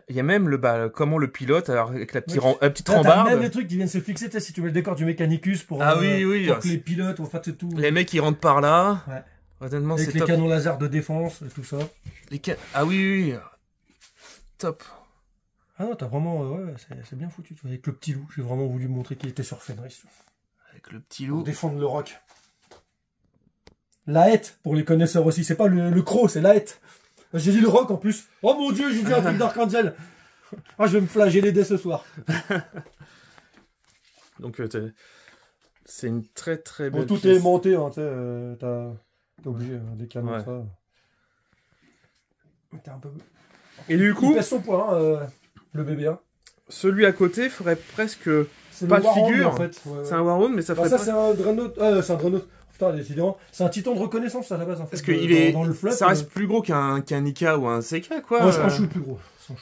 il y a même comment le pilote, alors, avec la petite Là, t'as rambarde. même des trucs qui viennent se fixer, tu sais, si tu mets le décor du Mechanicus pour, Ah oui, pour que les pilotes, en fait, c'est tout. Les mecs, ils rentrent par là. Ouais. Honnêtement, Avec c'est les top. canons laser de défense et tout ça. Ah oui. Top. Ah non, t'as vraiment, ouais, c'est bien foutu. Tu vois, avec le petit loup, j'ai vraiment voulu montrer qu'il était sur Fenris. Avec le petit loup. Pour défendre le rock. La hête, pour les connaisseurs aussi. C'est pas le croc, c'est la hête. J'ai dit le rock en plus. Oh mon dieu, j'ai dit un truc d'Archangel. Ah, je vais me flageller dès ce soir. Donc, c'est une très très belle Bon, tout pièce. est monté, hein, tu sais, t'es obligé, des canons, Ouais. ça. T'es un peu... Et du Il coup, pèse son poids, hein, le bébé. Hein. celui à côté ferait presque C'est pas le de Warhound, figure. en fait. Ouais, ouais. C'est un Warhound, mais ça Bah, ferait ça, pas... c'est un Dreadnought. C'est un Dreadnought. Putain, décidément. C'est un titan de reconnaissance, à la base, en fait. Parce que dans le flop, ça reste plus gros qu'un Nika ou un CK, quoi. un chou plus gros.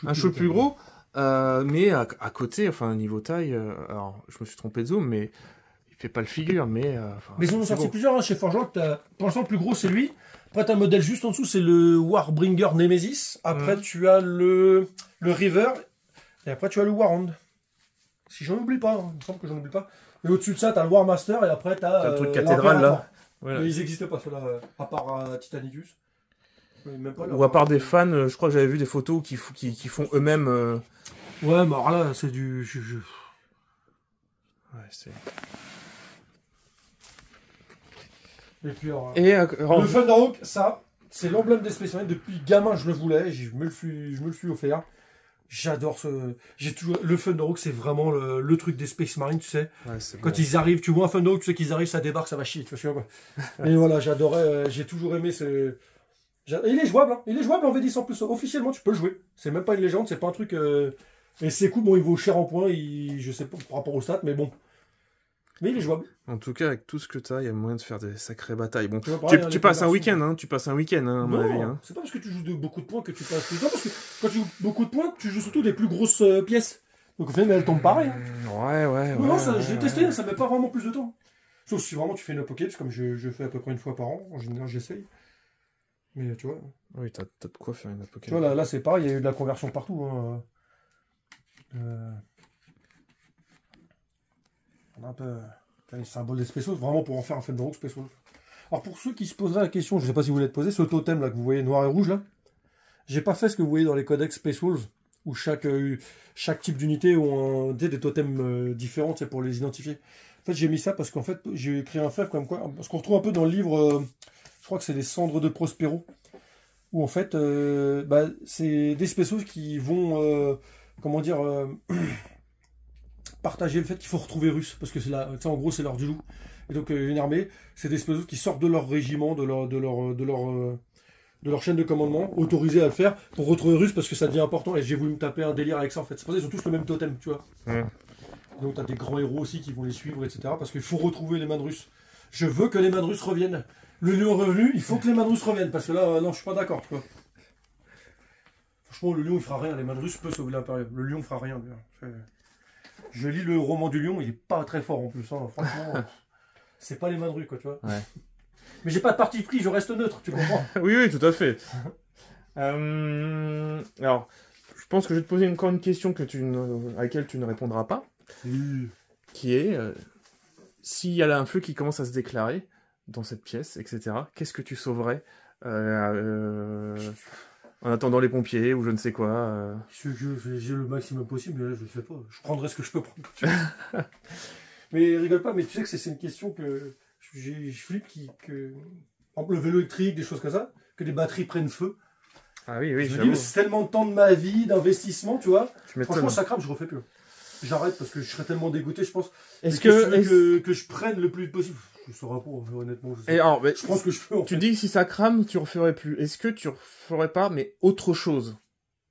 Un chou plus gros. Mais à côté, enfin, niveau taille, alors, je me suis trompé de zoom, mais il fait pas le figure, mais... Mais ils en ont c'est sorti beau. plusieurs, hein, chez Forgeron. Pour l'instant, le plus gros, c'est lui. Après, t'as un modèle juste en dessous, c'est le Warbringer Nemesis. Après, tu as le River. Et après, tu as le Warhound. Si j'en oublie pas, hein, il me semble que j'en oublie pas. Et au-dessus de ça, t'as le War Master. Et après, t'as le truc cathédrale, là. Voilà. Mais ils n'existent pas, ceux-là, à part Titanicus. Même pas, Ou à part des fans, je crois que j'avais vu des photos qui font eux-mêmes... Ouais, mais alors là, c'est du... Ouais, c'est... Et puis, alors, le Thunderhawk, ça, c'est l'emblème des Space Marines. Depuis gamin, je le voulais, je me le suis offert. J'adore le Thunderhawk, c'est vraiment le truc des Space Marines, tu sais. Ouais, Quand ils arrivent, tu vois un Thunderhawk, tu sais qu'ils arrivent, ça débarque, ça va chier, tu vois. Et voilà, j'adorais, j'ai toujours aimé ce... Et il est jouable, hein. Il est jouable en V10 en plus. Officiellement, tu peux le jouer. C'est même pas une légende, c'est pas un truc... Et c'est cool, bon, il vaut cher en points, je sais pas par rapport au stats, mais bon. Mais il est jouable. En tout cas, avec tout ce que t'as, il y a moyen de faire des sacrées batailles. Bon, Pareil, tu passes un week-end, hein. Tu passes un week-end, hein, à mon avis. Hein. C'est pas parce que tu joues beaucoup de points que tu passes plus de temps, parce que quand tu joues beaucoup de points, tu joues surtout des plus grosses pièces. Donc au final, elles tombent pareil. Hein. Ouais. Non, j'ai testé, ça met pas vraiment plus de temps. Sauf si vraiment tu fais une apocalypse, comme je fais à peu près une fois par an. En général, j'essaye. Mais tu vois. Oui, t'as de quoi faire une Tu apocalypse. vois, là c'est pareil, il y a eu de la conversion partout. Hein. On a un peu les symboles des Space Wolves, vraiment pour en faire un Thunderhawk Space Wolf. Alors pour ceux qui se poseraient la question, je sais pas si vous voulez te poser, ce totem là que vous voyez noir et rouge là, j'ai pas fait ce que vous voyez dans les codex Space Wolves, où chaque type d'unité ont des totems différents pour les identifier. En fait j'ai mis ça parce qu'en fait j'ai créé un fleuve comme quoi, parce qu'on retrouve un peu dans le livre, je crois que c'est les cendres de Prospero, où en fait c'est des Space Wolves qui vont, comment dire... partager le fait qu'il faut retrouver Russe, parce que c'est là, en gros c'est l'heure du loup. Et donc une armée, c'est des espèces qui sortent de leur régiment, de leur chaîne de commandement, autorisés à le faire pour retrouver Russe, parce que ça devient important. Et j'ai voulu me taper un délire avec ça en fait. C'est pour ça qu'ils ont tous le même totem, tu vois. Donc t'as des grands héros aussi qui vont les suivre, etc. Parce qu'il faut retrouver les mains de Russes. Je veux que les mains de Russes reviennent. Le lion revenu, il faut que les mains de Russes reviennent, parce que là, non, je suis pas d'accord, tu vois. Franchement, le lion il fera rien. Les mains de Russes peuvent sauver l'impérium. Le lion fera rien. Je lis le roman du lion, il est pas très fort en plus, hein. Franchement, c'est pas les mains de rue, quoi, tu vois. Ouais. Mais j'ai pas de parti pris, je reste neutre, tu comprends. Oui, tout à fait. Alors, je pense que je vais te poser encore une question à laquelle tu ne répondras pas, qui est, s'il y a un feu qui commence à se déclarer dans cette pièce, etc., qu'est-ce que tu sauverais en attendant les pompiers ou je ne sais quoi. J'ai le maximum possible, mais là je le fais pas. Je prendrai ce que je peux prendre. Mais rigole pas, mais tu sais que c'est une question que je flippe que par exemple, le vélo électrique, des choses comme ça, que les batteries prennent feu. Ah oui, je me dis, mais c'est tellement de temps de ma vie, d'investissement, tu vois. Franchement, ça crame, je refais plus. J'arrête parce que je serais tellement dégoûté, je pense. Est-ce que je prenne le plus vite possible? Je ne saurais pas, honnêtement. Je pense que je peux. Tu dis que si ça crame, tu referais plus. Est-ce que tu referais pas, mais autre chose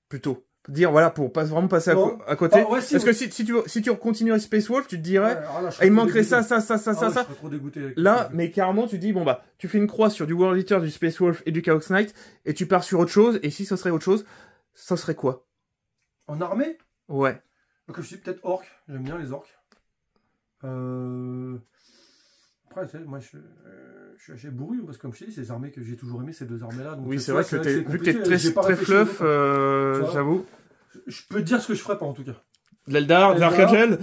plutôt? Dire voilà pour vraiment passer à côté. Ah, ouais, parce que si tu continues à Space Wolf, tu te dirais il manquerait ça. Je serais trop dégoûté. Là, mais carrément, tu dis bon bah tu fais une croix sur du World Eater, du Space Wolf et du Chaos Knight et tu pars sur autre chose. Et si ce serait autre chose, ça serait quoi? En armée? Ouais. Donc je suis peut-être orc. J'aime bien les orcs. Après, moi J'ai bourru, parce que comme je t'ai dit, c'est des armées que j'ai toujours aimées, ces deux armées-là. Oui, c'est vrai que vu que t'es très fluff, j'avoue. Je peux te dire ce que je ferais pas, en tout cas. L'Eldar, Dark Angel.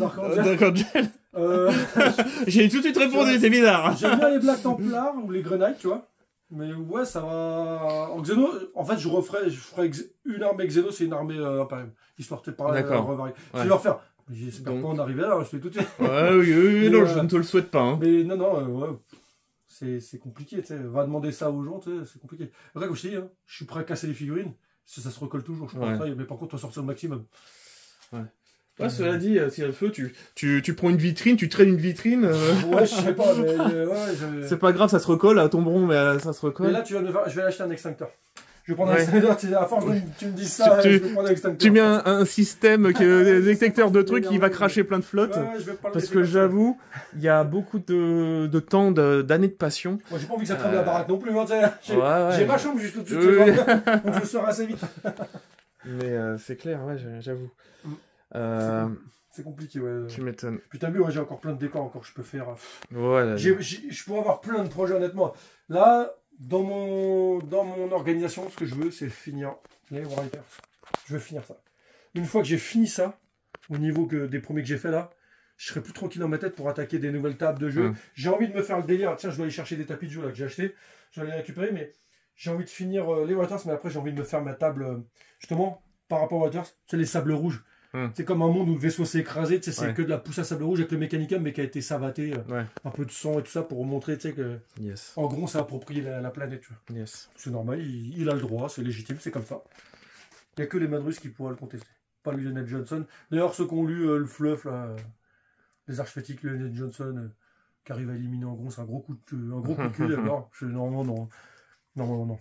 J'ai tout de suite répondu, c'est bizarre. J'aime bien les Black Templars ou les Grey Knights, tu vois. Mais ouais, ça va. En Xeno, en fait, je ferais une armée Xeno, c'est une armée impériale. Histoire de parler revarier. Je vais leur faire. J'espère pas en arriver là, je fais tout de suite. Ouais, oui, non, je ne te le souhaite pas. Hein. Mais non, ouais. C'est compliqué, tu sais. Va demander ça aux gens, tu sais, c'est compliqué. Après, comme je t'ai dit, hein, je suis prêt à casser les figurines. Ça se recolle toujours, je pense. Mais par contre, on va sortir le maximum. Ouais. Ouais, cela dit, s'il y a le feu, tu prends une vitrine, tu traînes une vitrine. Ouais, je sais pas, mais c'est pas grave, ça se recolle, à tomberont, mais ça se recolle. Mais là, je vais acheter un extincteur. Je vais prendre un extincteur, à force que tu me dis ça, je vais prendre un extincteur. Tu mets un système, des détecteurs de trucs qui va cracher plein de flotte. Parce que j'avoue, il y a beaucoup de temps, d'années de passion. Moi, j'ai pas envie que ça crame la baraque non plus, hein, j'ai ma chambre juste au-dessus, donc je sors assez vite. Mais c'est clair, ouais, j'avoue. C'est compliqué, ouais. Tu m'étonnes. Puis t'as vu, j'ai encore plein de décors encore que je peux faire. Ouais, je pourrais avoir plein de projets, honnêtement. Là, dans mon organisation, ce que je veux, c'est finir les Warriors. Je veux finir ça. Une fois que j'ai fini ça, au niveau des premiers que j'ai fait là, je serai plus tranquille dans ma tête pour attaquer des nouvelles tables de jeu. J'ai envie de me faire le délire. Tiens, je dois aller chercher des tapis de jeu là que j'ai acheté. Je vais aller les récupérer, mais j'ai envie de finir les Warriors, mais après j'ai envie de me faire ma table, justement, par rapport aux Warriors, c'est les sables rouges. C'est comme un monde où le vaisseau s'est écrasé, c'est que de la pousse à sable rouge avec le mécanicum, mais qui a été savaté, un peu de sang et tout ça pour montrer que, en gros, ça a approprié la planète. Tu vois. C'est normal, il a le droit, c'est légitime, c'est comme ça. Il n'y a que les Madrus qui pourraient le contester, pas Lionel Johnson. D'ailleurs, ceux qui ont lu le fluff, là, les archfétiques, Lionel Johnson, qui arrive à éliminer en gros, c'est un gros coup de cul, d'accord. Non.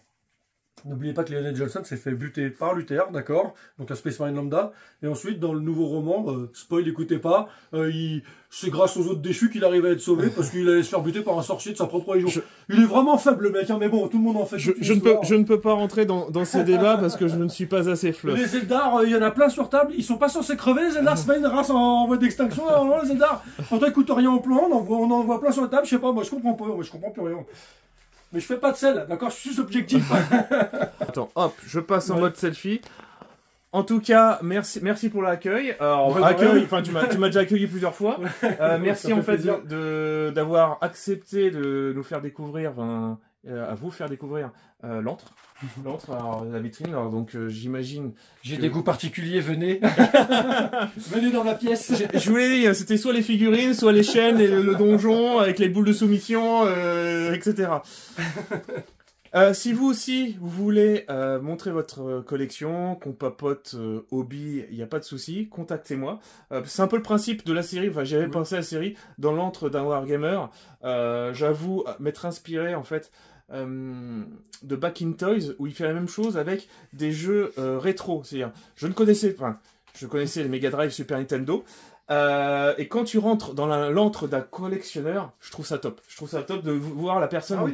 N'oubliez pas que Lionel Johnson s'est fait buter par Luther, d'accord, donc un Space Marine lambda, et ensuite dans le nouveau roman, spoil, écoutez pas, c'est grâce aux autres déchus qu'il arrive à être sauvé parce qu'il allait se faire buter par un sorcier de sa propre région. Il est vraiment faible le mec, hein, mais bon, tout le monde en fait. Je ne peux pas rentrer dans ces débats parce que je ne suis pas assez fluff. Les Eldar, il y en a plein sur table, ils sont pas censés crever, les Eldar, c'est pas une race en voie d'extinction, les Eldar. Pourtant ils coûtent rien en plan, on en voit plein sur la table, je sais pas, moi je comprends plus rien. Mais je fais pas de sel, d'accord, je suis subjectif. Attends, hop, je passe en mode selfie. En tout cas, merci pour l'accueil. Enfin, tu m'as déjà accueilli plusieurs fois. Merci en fait d'avoir accepté de nous faire découvrir, à vous faire découvrir l'antre. Alors, la vitrine. Alors, donc, j'imagine. J'ai des goûts particuliers, venez. Venez dans la pièce. Je voulais dire, c'était soit les figurines, soit les chaînes et le donjon avec les boules de soumission, etc. Si vous aussi, vous voulez montrer votre collection, qu'on papote hobby, il n'y a pas de souci, contactez-moi. C'est un peu le principe de la série, enfin j'avais pensé à la série dans l'antre d'un Wargamer. J'avoue m'être inspiré en fait de Back in Toys, où il fait la même chose avec des jeux rétro. C'est-à-dire, je connaissais les Mega Drive, Super Nintendo, et quand tu rentres dans l'antre d'un collectionneur, je trouve ça top. Je trouve ça top de voir la personne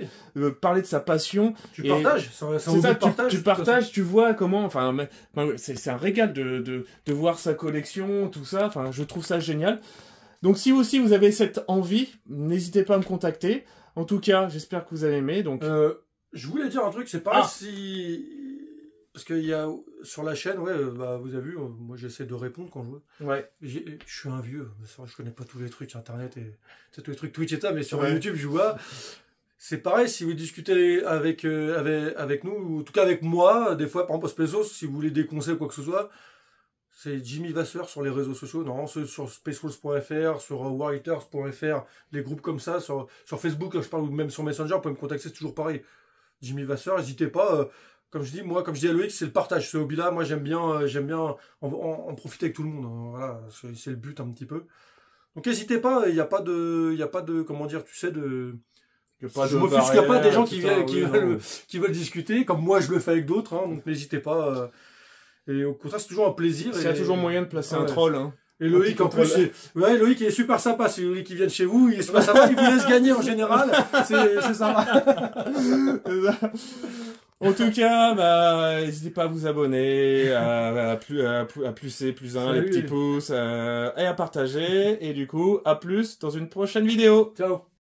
parler de sa passion. Tu partages. Tu partages, tu vois comment. Enfin, c'est un régal de voir sa collection, tout ça. Enfin, je trouve ça génial. Donc, si aussi vous avez cette envie, n'hésitez pas à me contacter. En tout cas, j'espère que vous avez aimé. Donc, je voulais dire un truc, c'est pas si. Parce qu'il y a sur la chaîne, vous avez vu, moi j'essaie de répondre quand je veux. Ouais. Je suis un vieux, je connais pas tous les trucs internet et tous les trucs Twitch et ça, mais sur YouTube je vois. C'est pareil, si vous discutez avec nous, ou en tout cas avec moi, des fois par exemple au Spacewalls, si vous voulez des conseils ou quoi que ce soit, c'est Jimmy Vasseur sur les réseaux sociaux, non, sur spacewalls.fr, sur warhitters.fr, les groupes comme ça, sur Facebook, je parle, ou même sur Messenger, vous pouvez me contacter, c'est toujours pareil. Jimmy Vasseur, n'hésitez pas. Comme je dis à Loïc, c'est le partage. Ce hobby-là, moi, j'aime bien en profiter avec tout le monde. Hein, voilà, c'est le but un petit peu. Donc, n'hésitez pas. Il n'y a pas de, comment dire, tu sais, de. Je m'offusque qu'il n'y a pas des gens qui veulent discuter, comme moi, je le fais avec d'autres. Hein, donc, n'hésitez pas. Et au contraire, c'est toujours un plaisir. Il y a toujours moyen de placer un troll. Hein. Et Loïc, en plus, Loïc, il est super sympa. Si Loïc, il vient de chez vous, il est super sympa. Il vous laisse gagner en général. C'est sympa. En tout cas, n'hésitez pas à vous abonner, à pluser plus un, les petits pouces, et à partager. Et du coup, à plus dans une prochaine vidéo. Ciao.